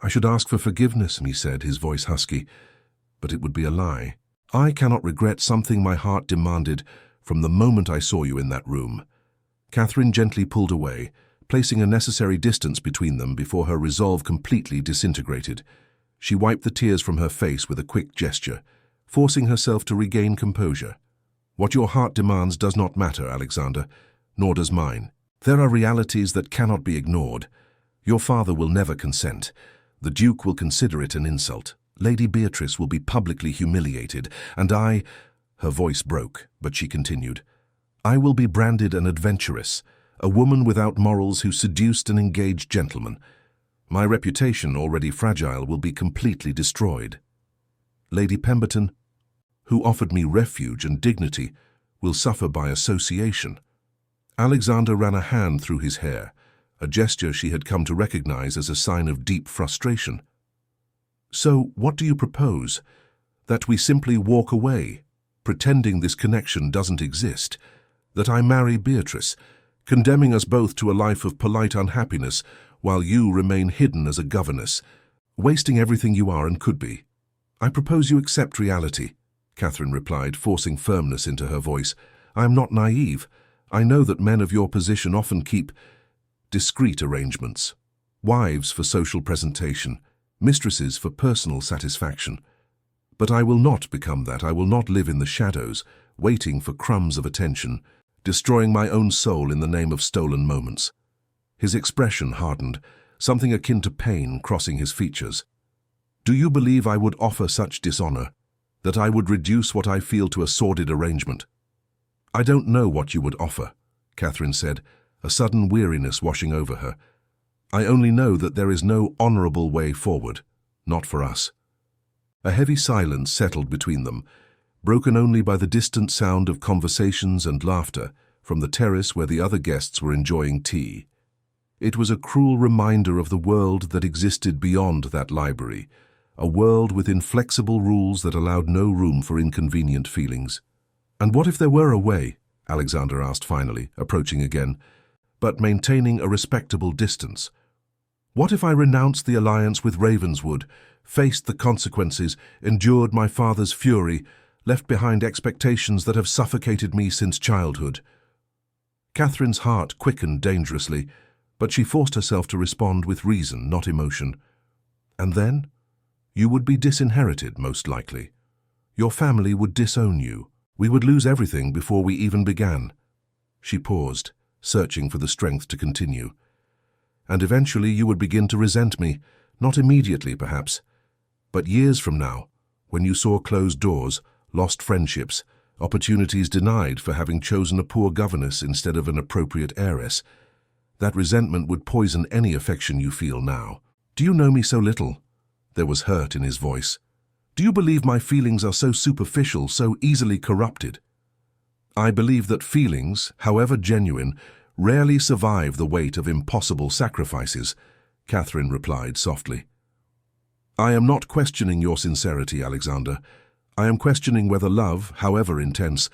I should ask for forgiveness, he said, his voice husky, but it would be a lie. I cannot regret something my heart demanded from the moment I saw you in that room. Catherine gently pulled away, placing a necessary distance between them before her resolve completely disintegrated. She wiped the tears from her face with a quick gesture, forcing herself to regain composure. What your heart demands does not matter, Alexander, nor does mine. There are realities that cannot be ignored. Your father will never consent. The Duke will consider it an insult. Lady Beatrice will be publicly humiliated, and I— Her voice broke, but she continued. I will be branded an adventuress, a woman without morals who seduced an engaged gentleman. My reputation, already fragile, will be completely destroyed. Lady Pemberton, who offered me refuge and dignity, will suffer by association. Alexander ran a hand through his hair, a gesture she had come to recognize as a sign of deep frustration. So, what do you propose? That we simply walk away, pretending this connection doesn't exist? That I marry Beatrice, condemning us both to a life of polite unhappiness, while you remain hidden as a governess, wasting everything you are and could be? I propose you accept reality, Catherine replied, forcing firmness into her voice. I am not naive. I know that men of your position often keep discreet arrangements. Wives for social presentation, mistresses for personal satisfaction. But I will not become that. I will not live in the shadows, waiting for crumbs of attention, destroying my own soul in the name of stolen moments. His expression hardened, something akin to pain crossing his features. Do you believe I would offer such dishonor? That I would reduce what I feel to a sordid arrangement? I don't know what you would offer, Catherine said, a sudden weariness washing over her. I only know that there is no honorable way forward, not for us. A heavy silence settled between them, broken only by the distant sound of conversations and laughter from the terrace where the other guests were enjoying tea. It was a cruel reminder of the world that existed beyond that library, a world with inflexible rules that allowed no room for inconvenient feelings. And what if there were a way? Alexander asked finally, approaching again, but maintaining a respectable distance. What if I renounced the alliance with Ravenswood, faced the consequences, endured my father's fury, left behind expectations that have suffocated me since childhood? Catherine's heart quickened dangerously, but she forced herself to respond with reason, not emotion. And then? You would be disinherited, most likely. Your family would disown you. We would lose everything before we even began. She paused, searching for the strength to continue. And eventually you would begin to resent me, not immediately perhaps, but years from now, when you saw closed doors, lost friendships, opportunities denied for having chosen a poor governess instead of an appropriate heiress. That resentment would poison any affection you feel now. Do you know me so little? There was hurt in his voice. Do you believe my feelings are so superficial, so easily corrupted? I believe that feelings, however genuine, rarely survive the weight of impossible sacrifices, Catherine replied softly. I am not questioning your sincerity, Alexander. I am questioning whether love, however intense,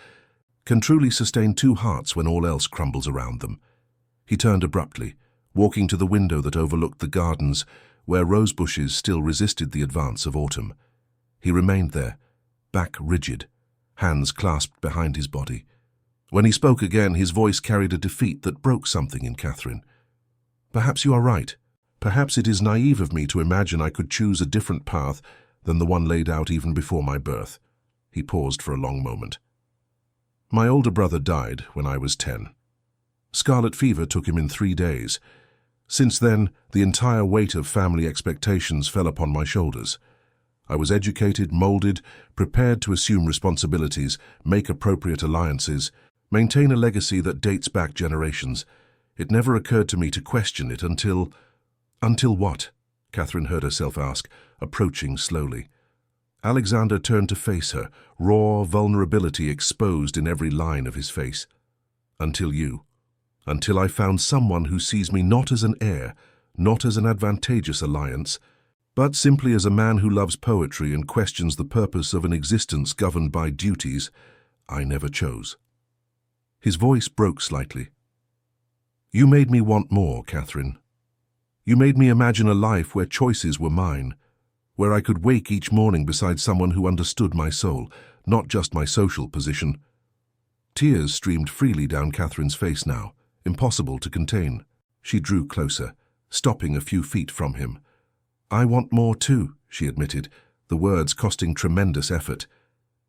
can truly sustain two hearts when all else crumbles around them. He turned abruptly, walking to the window that overlooked the gardens, where rose bushes still resisted the advance of autumn. He remained there, back rigid, hands clasped behind his body. When he spoke again, his voice carried a defeat that broke something in Catherine. "Perhaps you are right. Perhaps it is naive of me to imagine I could choose a different path than the one laid out even before my birth." He paused for a long moment. "My older brother died when I was 10. Scarlet fever took him in 3 days. Since then, the entire weight of family expectations fell upon my shoulders. I was educated, molded, prepared to assume responsibilities, make appropriate alliances, maintain a legacy that dates back generations. It never occurred to me to question it until... "Until what?" Catherine heard herself ask, approaching slowly. Alexander turned to face her, raw vulnerability exposed in every line of his face. "Until you. Until I found someone who sees me not as an heir, not as an advantageous alliance, but simply as a man who loves poetry and questions the purpose of an existence governed by duties I never chose." His voice broke slightly. "You made me want more, Catherine. You made me imagine a life where choices were mine, where I could wake each morning beside someone who understood my soul, not just my social position." Tears streamed freely down Catherine's face now, impossible to contain. She drew closer, stopping a few feet from him. "I want more too," she admitted, the words costing tremendous effort.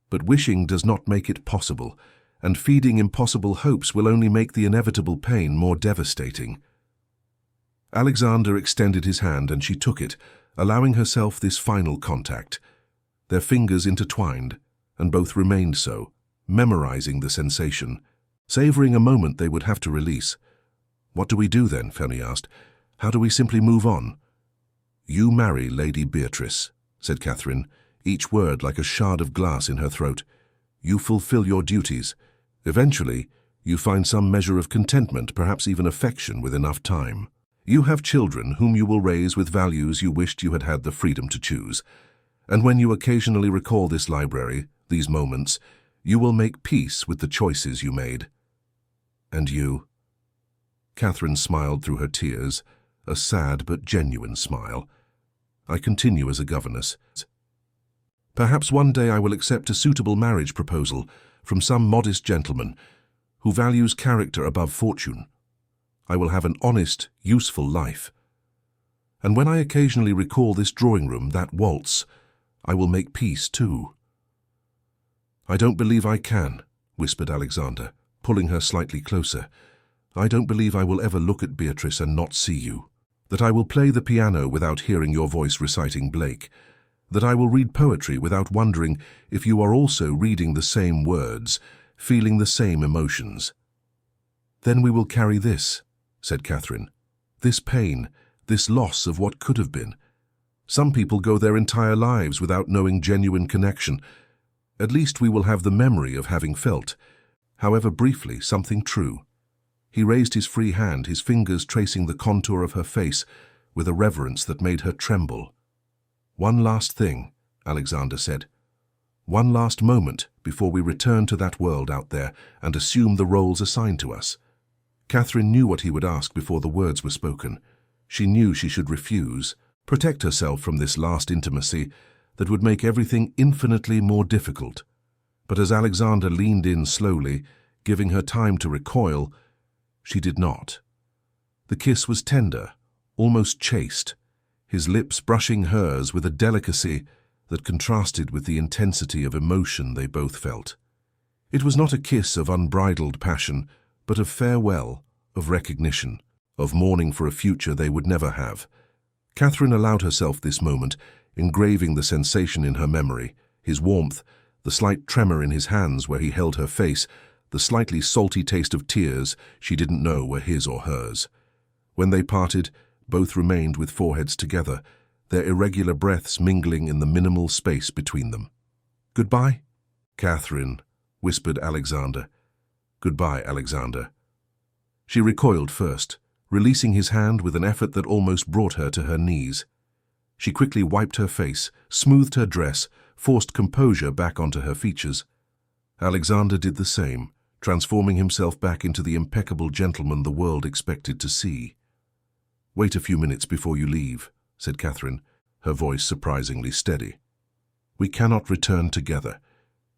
"But wishing does not make it possible, and feeding impossible hopes will only make the inevitable pain more devastating." Alexander extended his hand and she took it, allowing herself this final contact. Their fingers intertwined, and both remained so, memorizing the sensation, savoring a moment they would have to release. "What do we do then?" Fanny asked. "How do we simply move on?" "You marry Lady Beatrice," said Catherine, each word like a shard of glass in her throat. "You fulfill your duties. Eventually, you find some measure of contentment, perhaps even affection, with enough time. You have children whom you will raise with values you wished you had had the freedom to choose. And when you occasionally recall this library, these moments, you will make peace with the choices you made." "And you?" Catherine smiled through her tears, a sad but genuine smile. "I continue as a governess. Perhaps one day I will accept a suitable marriage proposal from some modest gentleman who values character above fortune. I will have an honest, useful life. And when I occasionally recall this drawing room, that waltz, I will make peace too." "I don't believe I can," whispered Alexander, pulling her slightly closer. "I don't believe I will ever look at Beatrice and not see you. That I will play the piano without hearing your voice reciting Blake. That I will read poetry without wondering if you are also reading the same words, feeling the same emotions." "Then we will carry this," said Catherine. "This pain, this loss of what could have been. Some people go their entire lives without knowing genuine connection. At least we will have the memory of having felt, however briefly, something true." He raised his free hand, his fingers tracing the contour of her face with a reverence that made her tremble. "One last thing," Alexander said. "One last moment before we return to that world out there and assume the roles assigned to us." Catherine knew what he would ask before the words were spoken. She knew she should refuse, protect herself from this last intimacy that would make everything infinitely more difficult. But as Alexander leaned in slowly, giving her time to recoil, she did not. The kiss was tender, almost chaste, his lips brushing hers with a delicacy that contrasted with the intensity of emotion they both felt. It was not a kiss of unbridled passion, but of farewell, of recognition, of mourning for a future they would never have. Catherine allowed herself this moment, engraving the sensation in her memory, his warmth, the slight tremor in his hands where he held her face, the slightly salty taste of tears she didn't know were his or hers. When they parted, both remained with foreheads together, their irregular breaths mingling in the minimal space between them. "Goodbye, Catherine," whispered Alexander. "Goodbye, Alexander." She recoiled first, releasing his hand with an effort that almost brought her to her knees. She quickly wiped her face, smoothed her dress, forced composure back onto her features. Alexander did the same, transforming himself back into the impeccable gentleman the world expected to see. "Wait a few minutes before you leave," said Catherine, her voice surprisingly steady. "We cannot return together.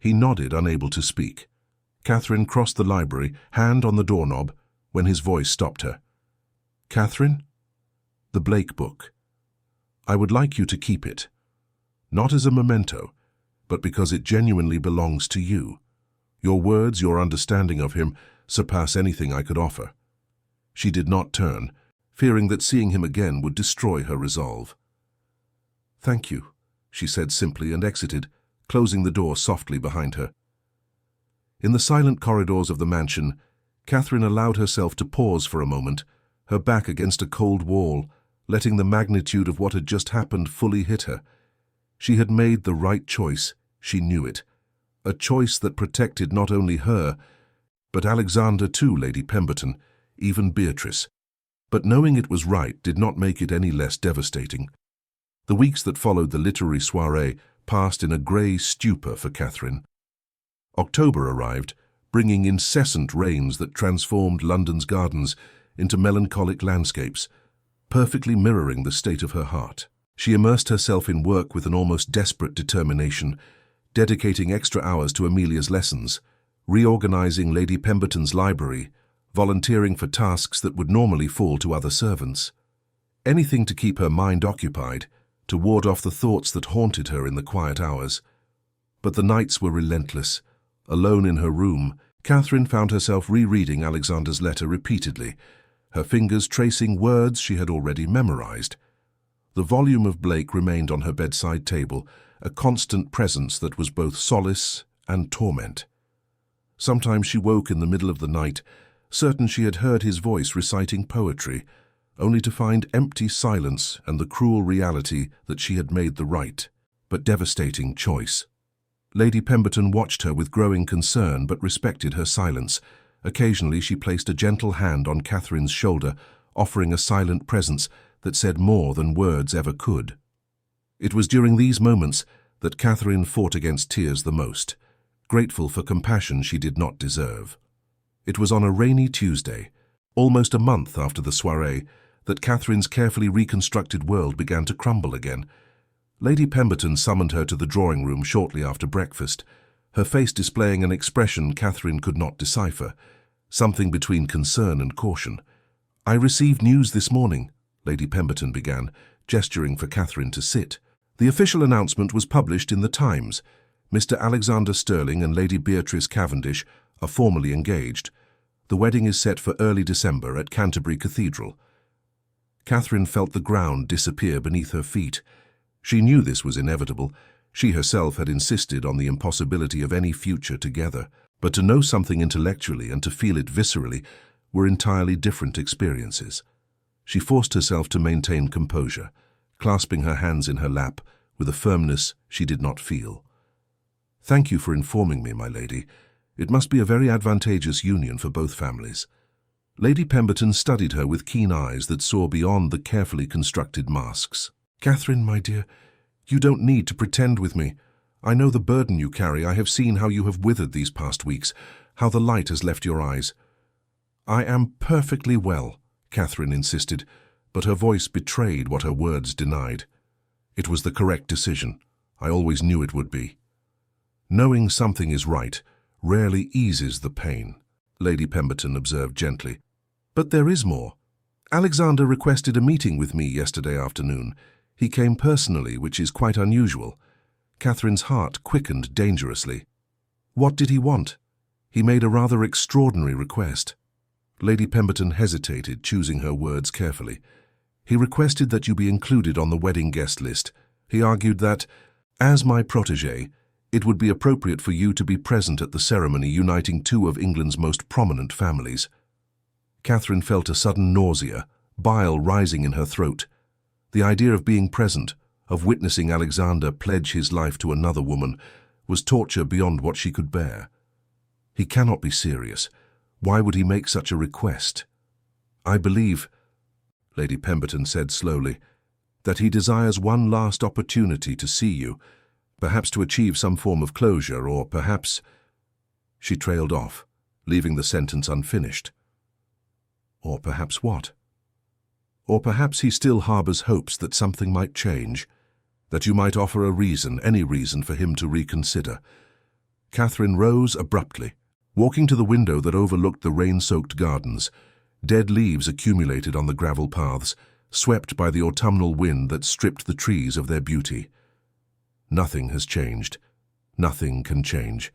He nodded, unable to speak. Catherine crossed the library, hand on the doorknob, when his voice stopped her. "Catherine?" "The Blake book. I would like you to keep it. Not as a memento, but because it genuinely belongs to you. Your words, your understanding of him, surpass anything I could offer." She did not turn, fearing that seeing him again would destroy her resolve. "Thank you," she said simply and exited, closing the door softly behind her. In the silent corridors of the mansion, Catherine allowed herself to pause for a moment, her back against a cold wall, letting the magnitude of what had just happened fully hit her. She had made the right choice, she knew it. A choice that protected not only her, but Alexander too, Lady Pemberton, even Beatrice. But knowing it was right did not make it any less devastating. The weeks that followed the literary soirée passed in a grey stupor for Catherine. October arrived, bringing incessant rains that transformed London's gardens into melancholic landscapes, perfectly mirroring the state of her heart. She immersed herself in work with an almost desperate determination, dedicating extra hours to Amelia's lessons, reorganizing Lady Pemberton's library, volunteering for tasks that would normally fall to other servants. Anything to keep her mind occupied, to ward off the thoughts that haunted her in the quiet hours. But the nights were relentless. Alone in her room, Catherine found herself rereading Alexander's letter repeatedly, her fingers tracing words she had already memorized. The volume of Blake remained on her bedside table, a constant presence that was both solace and torment. Sometimes she woke in the middle of the night, certain she had heard his voice reciting poetry, only to find empty silence and the cruel reality that she had made the right, but devastating choice. Lady Pemberton watched her with growing concern but respected her silence. Occasionally she placed a gentle hand on Catherine's shoulder, offering a silent presence that said more than words ever could. It was during these moments that Catherine fought against tears the most, grateful for compassion she did not deserve. It was on a rainy Tuesday, almost a month after the soirée, that Catherine's carefully reconstructed world began to crumble again. Lady Pemberton summoned her to the drawing-room shortly after breakfast, her face displaying an expression Catherine could not decipher, something between concern and caution. "I received news this morning," Lady Pemberton began, gesturing for Catherine to sit. "The official announcement was published in the Times. Mr. Alexander Sterling and Lady Beatrice Cavendish are formally engaged. The wedding is set for early December at Canterbury Cathedral." Catherine felt the ground disappear beneath her feet. She knew this was inevitable. She herself had insisted on the impossibility of any future together. But to know something intellectually and to feel it viscerally were entirely different experiences. She forced herself to maintain composure, clasping her hands in her lap with a firmness she did not feel. "Thank you for informing me, my lady. It must be a very advantageous union for both families." Lady Pemberton studied her with keen eyes that saw beyond the carefully constructed masks. "Catherine, my dear, you don't need to pretend with me. I know the burden you carry. I have seen how you have withered these past weeks, how the light has left your eyes." "I am perfectly well," Catherine insisted, but her voice betrayed what her words denied. "It was the correct decision. I always knew it would be." "Knowing something is right rarely eases the pain," Lady Pemberton observed gently. "But there is more. Alexander requested a meeting with me yesterday afternoon. He came personally, which is quite unusual." Catherine's heart quickened dangerously. "What did he want?" "He made a rather extraordinary request." Lady Pemberton hesitated, choosing her words carefully. "He requested that you be included on the wedding guest list. He argued that, as my protégé, it would be appropriate for you to be present at the ceremony uniting two of England's most prominent families." Catherine felt a sudden nausea, bile rising in her throat. The idea of being present, of witnessing Alexander pledge his life to another woman, was torture beyond what she could bear. "He cannot be serious. Why would he make such a request?" "I believe," Lady Pemberton said slowly, "that he desires one last opportunity to see you, perhaps to achieve some form of closure, or perhaps—" She trailed off, leaving the sentence unfinished. "Or perhaps what?" "Or perhaps he still harbors hopes that something might change, that you might offer a reason, any reason for him to reconsider. Catherine rose abruptly, walking to the window that overlooked the rain-soaked gardens. Dead leaves accumulated on the gravel paths, swept by the autumnal wind that stripped the trees of their beauty. Nothing has changed. Nothing can change.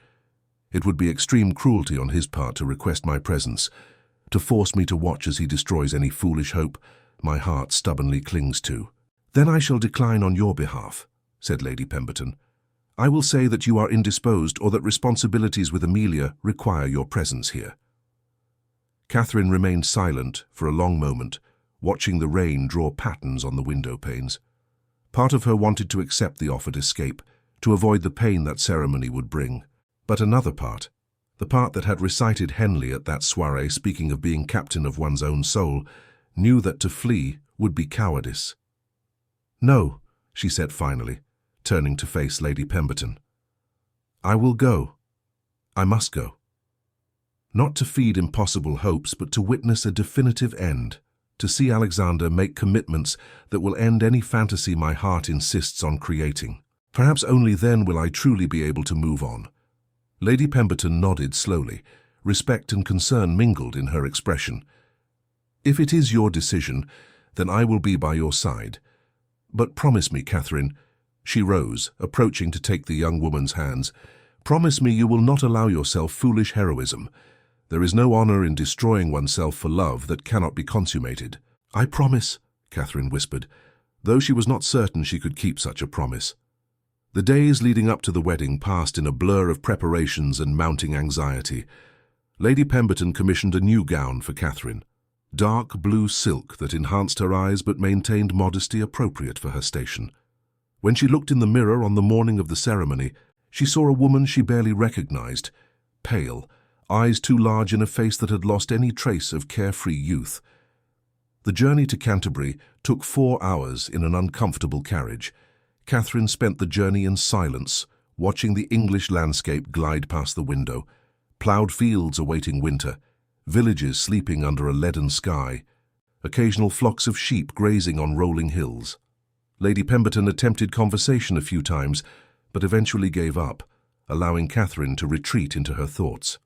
It would be extreme cruelty on his part to request my presence, to force me to watch as he destroys any foolish hope my heart stubbornly clings to. "Then I shall decline on your behalf," said Lady Pemberton. "I will say that you are indisposed or that responsibilities with Amelia require your presence here." Catherine remained silent for a long moment, watching the rain draw patterns on the window panes. Part of her wanted to accept the offered escape, to avoid the pain that ceremony would bring. But another part, the part that had recited Henley at that soirée speaking of being captain of one's own soul, knew that to flee would be cowardice. "No," she said finally, turning to face Lady Pemberton. "I will go. I must go. Not to feed impossible hopes, but to witness a definitive end, to see Alexander make commitments that will end any fantasy my heart insists on creating. Perhaps only then will I truly be able to move on." Lady Pemberton nodded slowly, respect and concern mingled in her expression. "If it is your decision, then I will be by your side. But promise me, Catherine," she rose, approaching to take the young woman's hands, "promise me you will not allow yourself foolish heroism. There is no honor in destroying oneself for love that cannot be consummated." "I promise," Catherine whispered, though she was not certain she could keep such a promise. The days leading up to the wedding passed in a blur of preparations and mounting anxiety. Lady Pemberton commissioned a new gown for Catherine, dark blue silk that enhanced her eyes but maintained modesty appropriate for her station. When she looked in the mirror on the morning of the ceremony, she saw a woman she barely recognized, pale, eyes too large in a face that had lost any trace of carefree youth. The journey to Canterbury took 4 hours in an uncomfortable carriage. Catherine spent the journey in silence, watching the English landscape glide past the window, ploughed fields awaiting winter, villages sleeping under a leaden sky, occasional flocks of sheep grazing on rolling hills. Lady Pemberton attempted conversation a few times, but eventually gave up, allowing Catherine to retreat into her thoughts.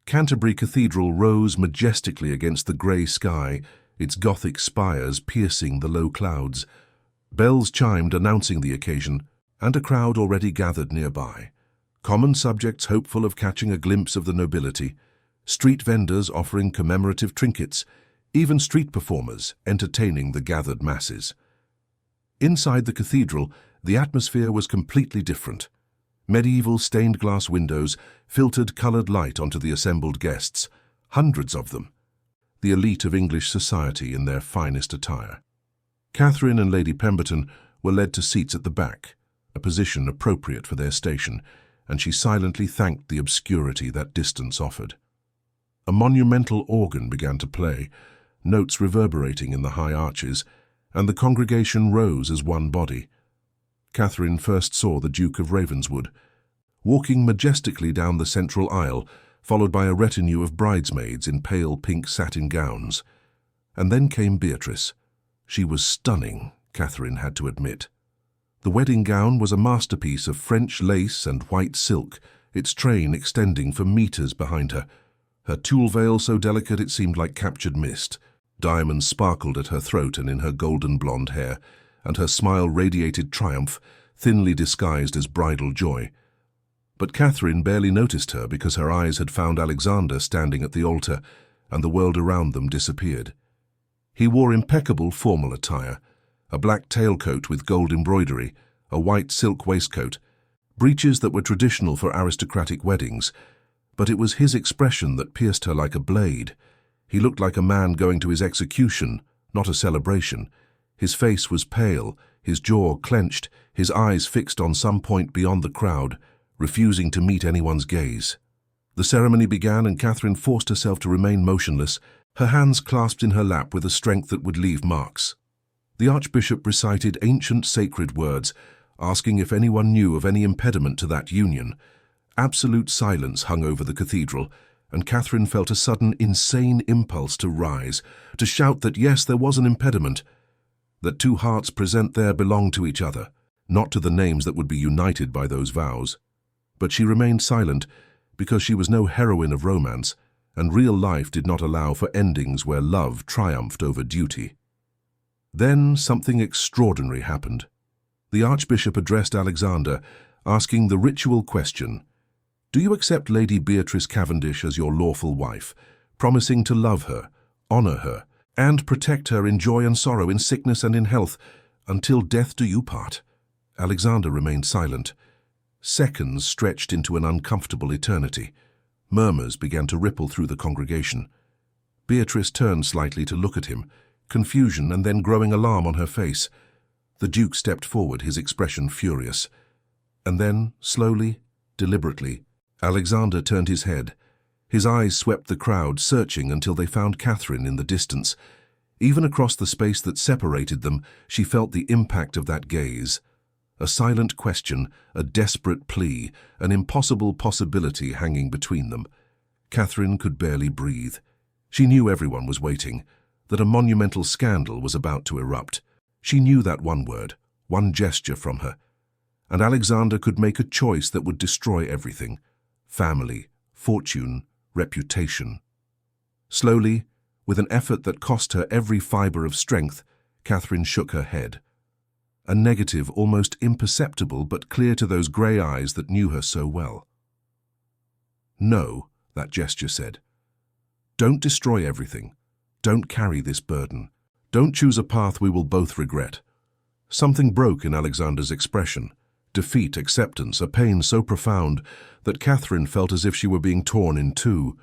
Canterbury Cathedral rose majestically against the grey sky, its Gothic spires piercing the low clouds. Bells chimed announcing the occasion, and a crowd already gathered nearby. Common subjects hopeful of catching a glimpse of the nobility, street vendors offering commemorative trinkets, even street performers entertaining the gathered masses. Inside the cathedral, the atmosphere was completely different. Medieval stained-glass windows filtered coloured light onto the assembled guests, hundreds of them, the elite of English society in their finest attire. Catherine and Lady Pemberton were led to seats at the back, a position appropriate for their station, and she silently thanked the obscurity that distance offered. A monumental organ began to play, notes reverberating in the high arches, and the congregation rose as one body. Catherine first saw the Duke of Ravenswood, walking majestically down the central aisle, followed by a retinue of bridesmaids in pale pink satin gowns. And then came Beatrice. She was stunning, Catherine had to admit. The wedding gown was a masterpiece of French lace and white silk, its train extending for meters behind her. Her tulle veil so delicate it seemed like captured mist. Diamonds sparkled at her throat and in her golden blonde hair, and her smile radiated triumph, thinly disguised as bridal joy. But Catherine barely noticed her because her eyes had found Alexander standing at the altar, and the world around them disappeared. He wore impeccable formal attire, a black tailcoat with gold embroidery, a white silk waistcoat, breeches that were traditional for aristocratic weddings, but it was his expression that pierced her like a blade. He looked like a man going to his execution, not a celebration. His face was pale, his jaw clenched, his eyes fixed on some point beyond the crowd, refusing to meet anyone's gaze. The ceremony began, and Catherine forced herself to remain motionless, her hands clasped in her lap with a strength that would leave marks. The Archbishop recited ancient sacred words, asking if anyone knew of any impediment to that union. Absolute silence hung over the cathedral, and Catherine felt a sudden, insane impulse to rise, to shout that yes, there was an impediment, that two hearts present there belonged to each other, not to the names that would be united by those vows. But she remained silent because she was no heroine of romance, and real life did not allow for endings where love triumphed over duty. Then something extraordinary happened. The Archbishop addressed Alexander, asking the ritual question, "Do you accept Lady Beatrice Cavendish as your lawful wife, promising to love her, honor her, and protect her in joy and sorrow, in sickness and in health, until death do you part?" Alexander remained silent. Seconds stretched into an uncomfortable eternity. Murmurs began to ripple through the congregation. Beatrice turned slightly to look at him, confusion and then growing alarm on her face. The Duke stepped forward, his expression furious. And then, slowly, deliberately, Alexander turned his head. His eyes swept the crowd, searching until they found Catherine in the distance. Even across the space that separated them, she felt the impact of that gaze. A silent question, a desperate plea, an impossible possibility hanging between them. Catherine could barely breathe. She knew everyone was waiting, that a monumental scandal was about to erupt. She knew that one word, one gesture from her. And Alexander could make a choice that would destroy everything: family, fortune, reputation. Slowly, with an effort that cost her every fiber of strength, Catherine shook her head. A negative, almost imperceptible, but clear to those grey eyes that knew her so well. "No," that gesture said. "Don't destroy everything. Don't carry this burden. Don't choose a path we will both regret." Something broke in Alexander's expression. Defeat, acceptance, a pain so profound that Catherine felt as if she were being torn in two.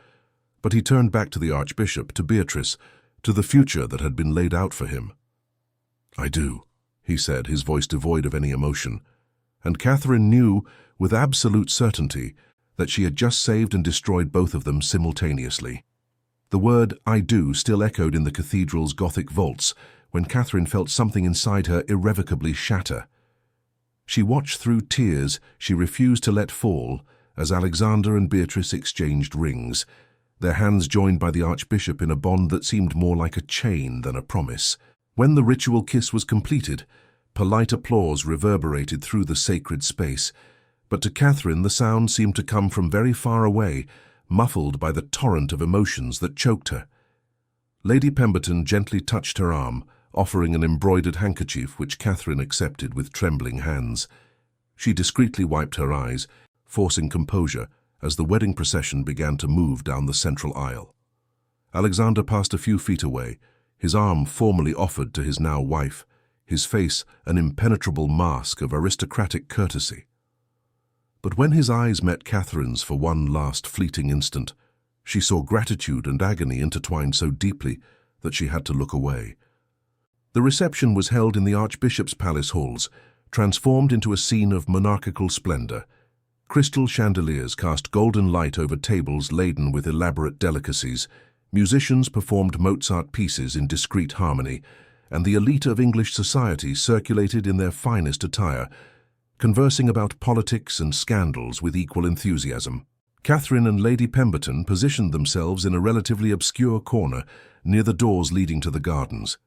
But he turned back to the Archbishop, to Beatrice, to the future that had been laid out for him. "I do," he said, his voice devoid of any emotion. And Catherine knew, with absolute certainty, that she had just saved and destroyed both of them simultaneously. The word "I do" still echoed in the cathedral's Gothic vaults when Catherine felt something inside her irrevocably shatter. She watched through tears she refused to let fall as Alexander and Beatrice exchanged rings, their hands joined by the Archbishop in a bond that seemed more like a chain than a promise. When the ritual kiss was completed, polite applause reverberated through the sacred space, but to Catherine the sound seemed to come from very far away, muffled by the torrent of emotions that choked her. Lady Pemberton gently touched her arm, offering an embroidered handkerchief which Catherine accepted with trembling hands. She discreetly wiped her eyes, forcing composure as the wedding procession began to move down the central aisle. Alexander passed a few feet away, his arm formally offered to his now wife, his face an impenetrable mask of aristocratic courtesy. But when his eyes met Catherine's for one last fleeting instant, she saw gratitude and agony intertwined so deeply that she had to look away. The reception was held in the Archbishop's palace halls, transformed into a scene of monarchical splendor. Crystal chandeliers cast golden light over tables laden with elaborate delicacies. Musicians performed Mozart pieces in discreet harmony, and the elite of English society circulated in their finest attire, conversing about politics and scandals with equal enthusiasm. Catherine and Lady Pemberton positioned themselves in a relatively obscure corner near the doors leading to the gardens.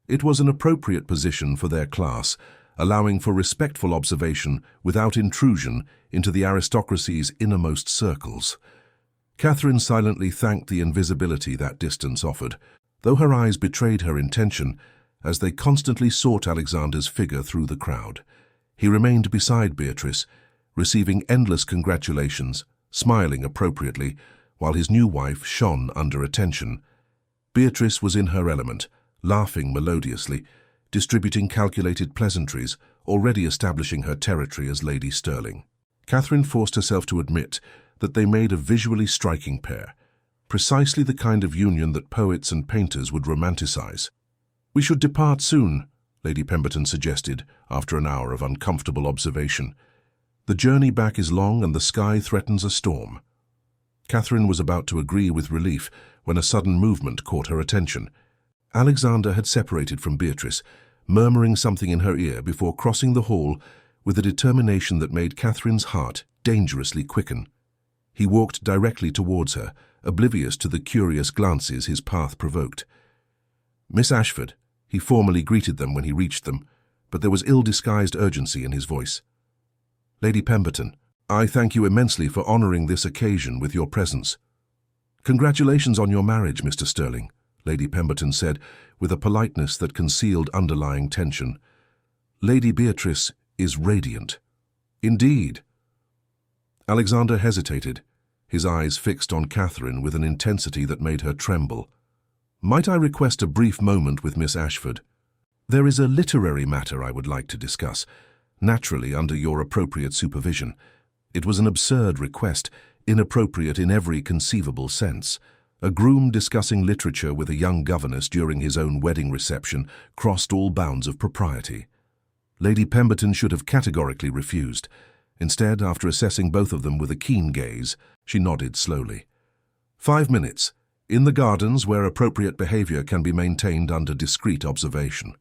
It was an appropriate position for their class, allowing for respectful observation without intrusion into the aristocracy's innermost circles. Catherine silently thanked the invisibility that distance offered, though her eyes betrayed her intention as they constantly sought Alexander's figure through the crowd. He remained beside Beatrice, receiving endless congratulations, smiling appropriately, while his new wife shone under attention. Beatrice was in her element, laughing melodiously, distributing calculated pleasantries, already establishing her territory as Lady Sterling. Catherine forced herself to admit that they made a visually striking pair, precisely the kind of union that poets and painters would romanticize. "We should depart soon," Lady Pemberton suggested, after an hour of uncomfortable observation. "The journey back is long and the sky threatens a storm." Catherine was about to agree with relief when a sudden movement caught her attention. Alexander had separated from Beatrice, murmuring something in her ear before crossing the hall with a determination that made Catherine's heart dangerously quicken. He walked directly towards her, oblivious to the curious glances his path provoked. "Miss Ashford," he formally greeted them when he reached them, but there was ill-disguised urgency in his voice. "Lady Pemberton," I thank you immensely for honoring this occasion with your presence. Congratulations on your marriage, Mr. Sterling, Lady Pemberton said, with a politeness that concealed underlying tension. Lady Beatrice is radiant. Indeed. Alexander hesitated, his eyes fixed on Catherine with an intensity that made her tremble. Might I request a brief moment with Miss Ashford? There is a literary matter I would like to discuss, naturally under your appropriate supervision. It was an absurd request, inappropriate in every conceivable sense. A groom discussing literature with a young governess during his own wedding reception crossed all bounds of propriety. Lady Pemberton should have categorically refused. Instead, after assessing both of them with a keen gaze, she nodded slowly. 5 minutes, in the gardens where appropriate behavior can be maintained under discreet observation.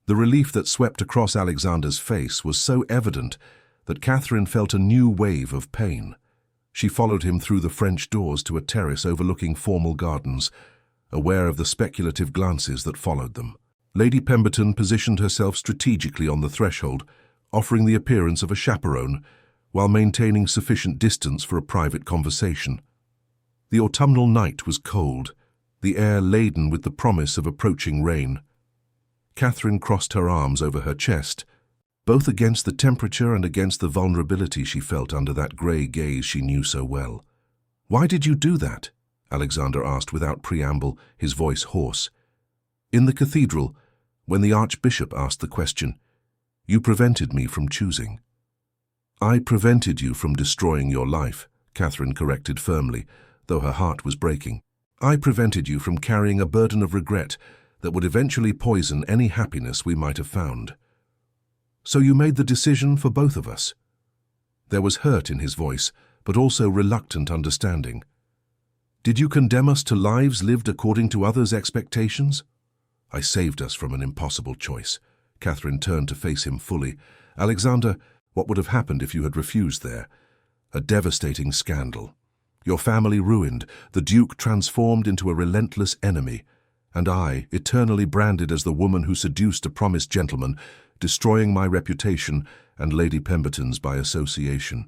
The relief that swept across Alexander's face was so evident that Catherine felt a new wave of pain. She followed him through the French doors to a terrace overlooking formal gardens, aware of the speculative glances that followed them. Lady Pemberton positioned herself strategically on the threshold, offering the appearance of a chaperone, while maintaining sufficient distance for a private conversation. The autumnal night was cold, the air laden with the promise of approaching rain. Catherine crossed her arms over her chest, both against the temperature and against the vulnerability she felt under that grey gaze she knew so well. "Why did you do that?" Alexander asked without preamble, his voice hoarse. "In the cathedral, when the Archbishop asked the question, you prevented me from choosing." "I prevented you from destroying your life," Catherine corrected firmly, though her heart was breaking. "I prevented you from carrying a burden of regret that would eventually poison any happiness we might have found. So you made the decision for both of us." There was hurt in his voice, but also reluctant understanding. "Did you condemn us to lives lived according to others' expectations?" "I saved us from an impossible choice." Catherine turned to face him fully. "Alexander, what would have happened if you had refused there? A devastating scandal. Your family ruined, the Duke transformed into a relentless enemy, and I, eternally branded as the woman who seduced a promised gentleman, destroying my reputation and Lady Pemberton's by association."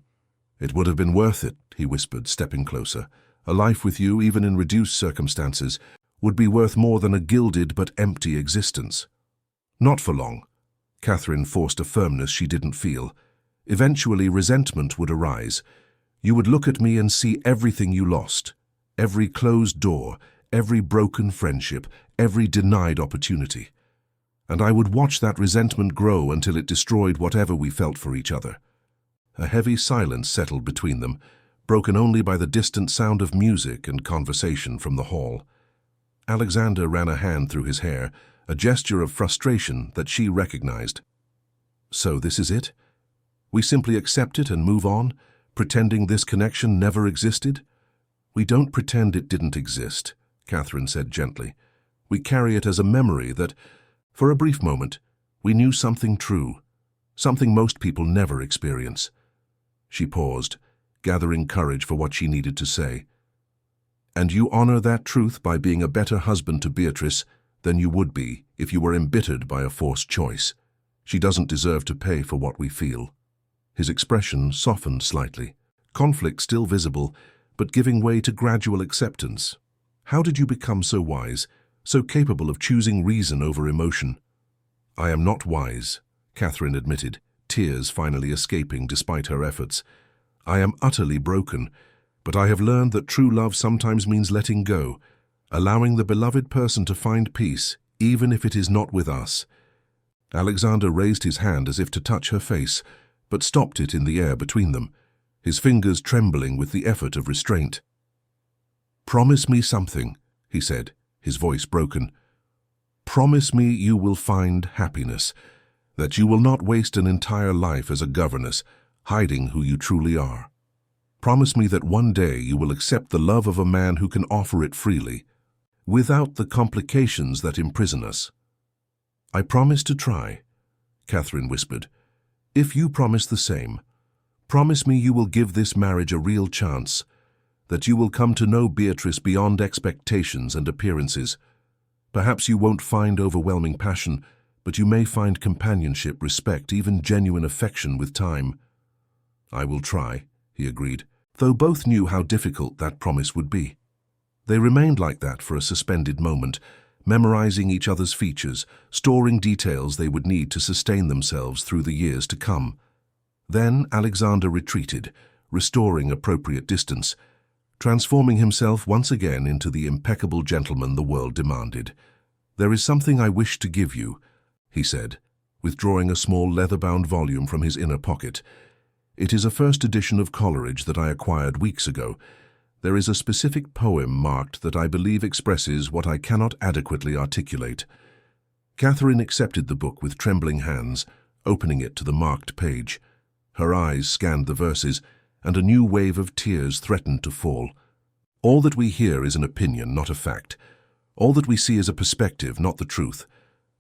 "It would have been worth it," he whispered, stepping closer. "A life with you, even in reduced circumstances, would be worth more than a gilded but empty existence." "Not for long." Catherine forced a firmness she didn't feel. "Eventually, resentment would arise. You would look at me and see everything you lost, every closed door, every broken friendship, every denied opportunity. And I would watch that resentment grow until it destroyed whatever we felt for each other." A heavy silence settled between them, broken only by the distant sound of music and conversation from the hall. Alexander ran a hand through his hair, a gesture of frustration that she recognized. "So this is it? We simply accept it and move on, pretending this connection never existed?" "We don't pretend it didn't exist," Catherine said gently. "We carry it as a memory that, for a brief moment, we knew something true, something most people never experience." She paused, gathering courage for what she needed to say. "And you honor that truth by being a better husband to Beatrice than you would be if you were embittered by a forced choice. She doesn't deserve to pay for what we feel." His expression softened slightly, conflict still visible, but giving way to gradual acceptance. "How did you become so wise, so capable of choosing reason over emotion?" "I am not wise," Catherine admitted, tears finally escaping despite her efforts. "I am utterly broken, but I have learned that true love sometimes means letting go, allowing the beloved person to find peace, even if it is not with us." Alexander raised his hand as if to touch her face, but stopped it in the air between them, his fingers trembling with the effort of restraint. "Promise me something," he said, his voice broken. "Promise me you will find happiness, that you will not waste an entire life as a governess, hiding who you truly are. Promise me that one day you will accept the love of a man who can offer it freely, without the complications that imprison us." "I promise to try," Catherine whispered. "If you promise the same, promise me you will give this marriage a real chance, that you will come to know Beatrice beyond expectations and appearances. Perhaps you won't find overwhelming passion, but you may find companionship, respect, even genuine affection with time." "I will try," he agreed, though both knew how difficult that promise would be. They remained like that for a suspended moment, memorizing each other's features, storing details they would need to sustain themselves through the years to come. Then Alexander retreated, restoring appropriate distance, transforming himself once again into the impeccable gentleman the world demanded. "There is something I wish to give you," he said, withdrawing a small leather-bound volume from his inner pocket. "It is a first edition of Coleridge that I acquired weeks ago. There is a specific poem marked that I believe expresses what I cannot adequately articulate." Catherine accepted the book with trembling hands, opening it to the marked page. Her eyes scanned the verses, and a new wave of tears threatened to fall. "All that we hear is an opinion, not a fact. All that we see is a perspective, not the truth.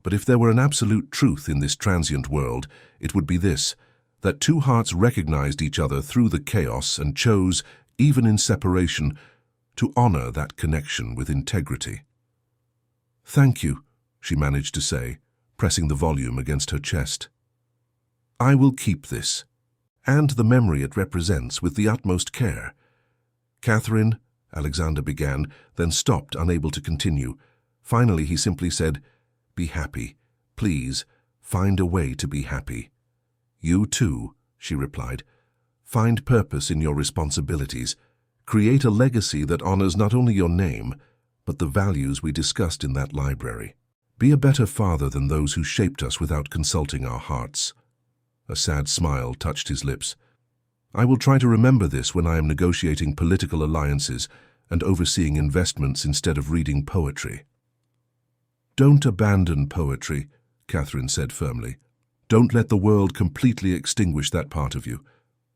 But if there were an absolute truth in this transient world, it would be this, that two hearts recognized each other through the chaos and chose, even in separation, to honor that connection with integrity." "Thank you," she managed to say, pressing the volume against her chest. "I will keep this, and the memory it represents, with the utmost care." "Catherine," Alexander began, then stopped, unable to continue. Finally, he simply said, "Be happy. Please, find a way to be happy." "You too," she replied. "Find purpose in your responsibilities. Create a legacy that honors not only your name, but the values we discussed in that library. Be a better father than those who shaped us without consulting our hearts." A sad smile touched his lips. "I will try to remember this when I am negotiating political alliances and overseeing investments instead of reading poetry." "Don't abandon poetry," Catherine said firmly. "Don't let the world completely extinguish that part of you.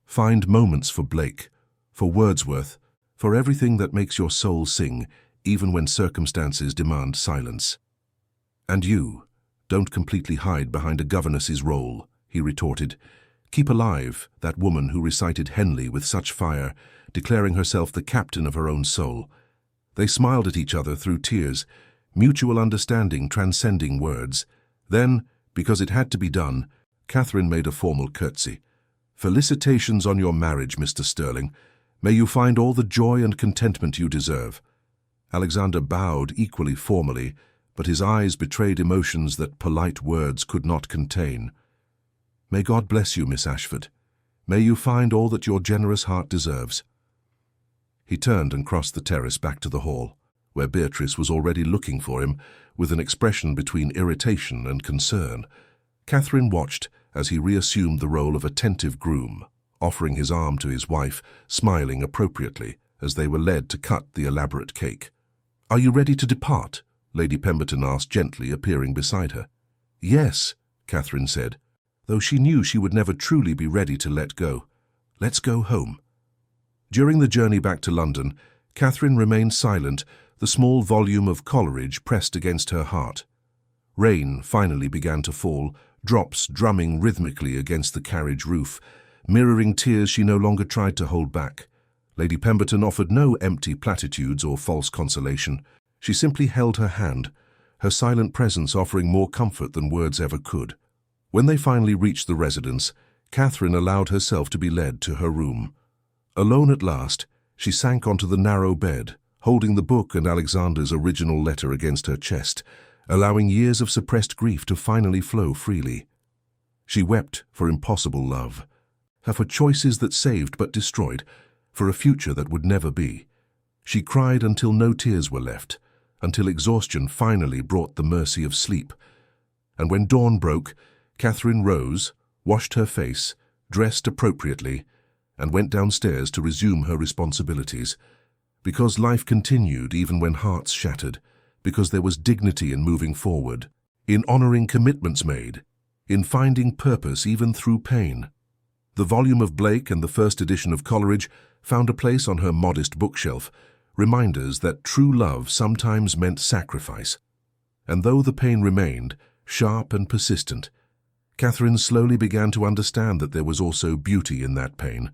Find moments for Blake, for Wordsworth, for everything that makes your soul sing, even when circumstances demand silence." "And you, don't completely hide behind a governess's role," he retorted. "Keep alive that woman who recited Henley with such fire, declaring herself the captain of her own soul." They smiled at each other through tears, mutual understanding transcending words. Then, because it had to be done, Catherine made a formal curtsy. "Felicitations on your marriage, Mr. Sterling. May you find all the joy and contentment you deserve." Alexander bowed equally formally, but his eyes betrayed emotions that polite words could not contain. "May God bless you, Miss Ashford. May you find all that your generous heart deserves." He turned and crossed the terrace back to the hall, where Beatrice was already looking for him, with an expression between irritation and concern. Catherine watched as he reassumed the role of attentive groom, offering his arm to his wife, smiling appropriately as they were led to cut the elaborate cake. "Are you ready to depart?" Lady Pemberton asked gently, appearing beside her. "Yes," Catherine said, though she knew she would never truly be ready to let go. "Let's go home." During the journey back to London, Catherine remained silent, the small volume of Coleridge pressed against her heart. Rain finally began to fall, drops drumming rhythmically against the carriage roof, mirroring tears she no longer tried to hold back. Lady Pemberton offered no empty platitudes or false consolation. She simply held her hand, her silent presence offering more comfort than words ever could. When they finally reached the residence, Catherine allowed herself to be led to her room. Alone at last, she sank onto the narrow bed, holding the book and Alexander's original letter against her chest, allowing years of suppressed grief to finally flow freely. She wept for impossible love, for choices that saved but destroyed, for a future that would never be. She cried until no tears were left, until exhaustion finally brought the mercy of sleep. And when dawn broke, Catherine rose, washed her face, dressed appropriately, and went downstairs to resume her responsibilities. Because life continued even when hearts shattered, because there was dignity in moving forward, in honoring commitments made, in finding purpose even through pain. The volume of Blake and the first edition of Coleridge found a place on her modest bookshelf, reminders that true love sometimes meant sacrifice. And though the pain remained, sharp and persistent, Catherine slowly began to understand that there was also beauty in that pain,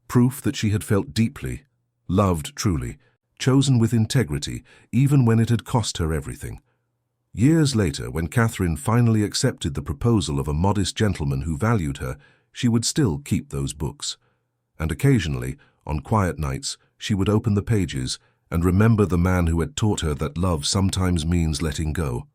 proof that she had felt deeply, loved truly, chosen with integrity, even when it had cost her everything. Years later, when Catherine finally accepted the proposal of a modest gentleman who valued her, she would still keep those books. and occasionally, on quiet nights, she would open the pages and remember the man who had taught her that love sometimes means letting go.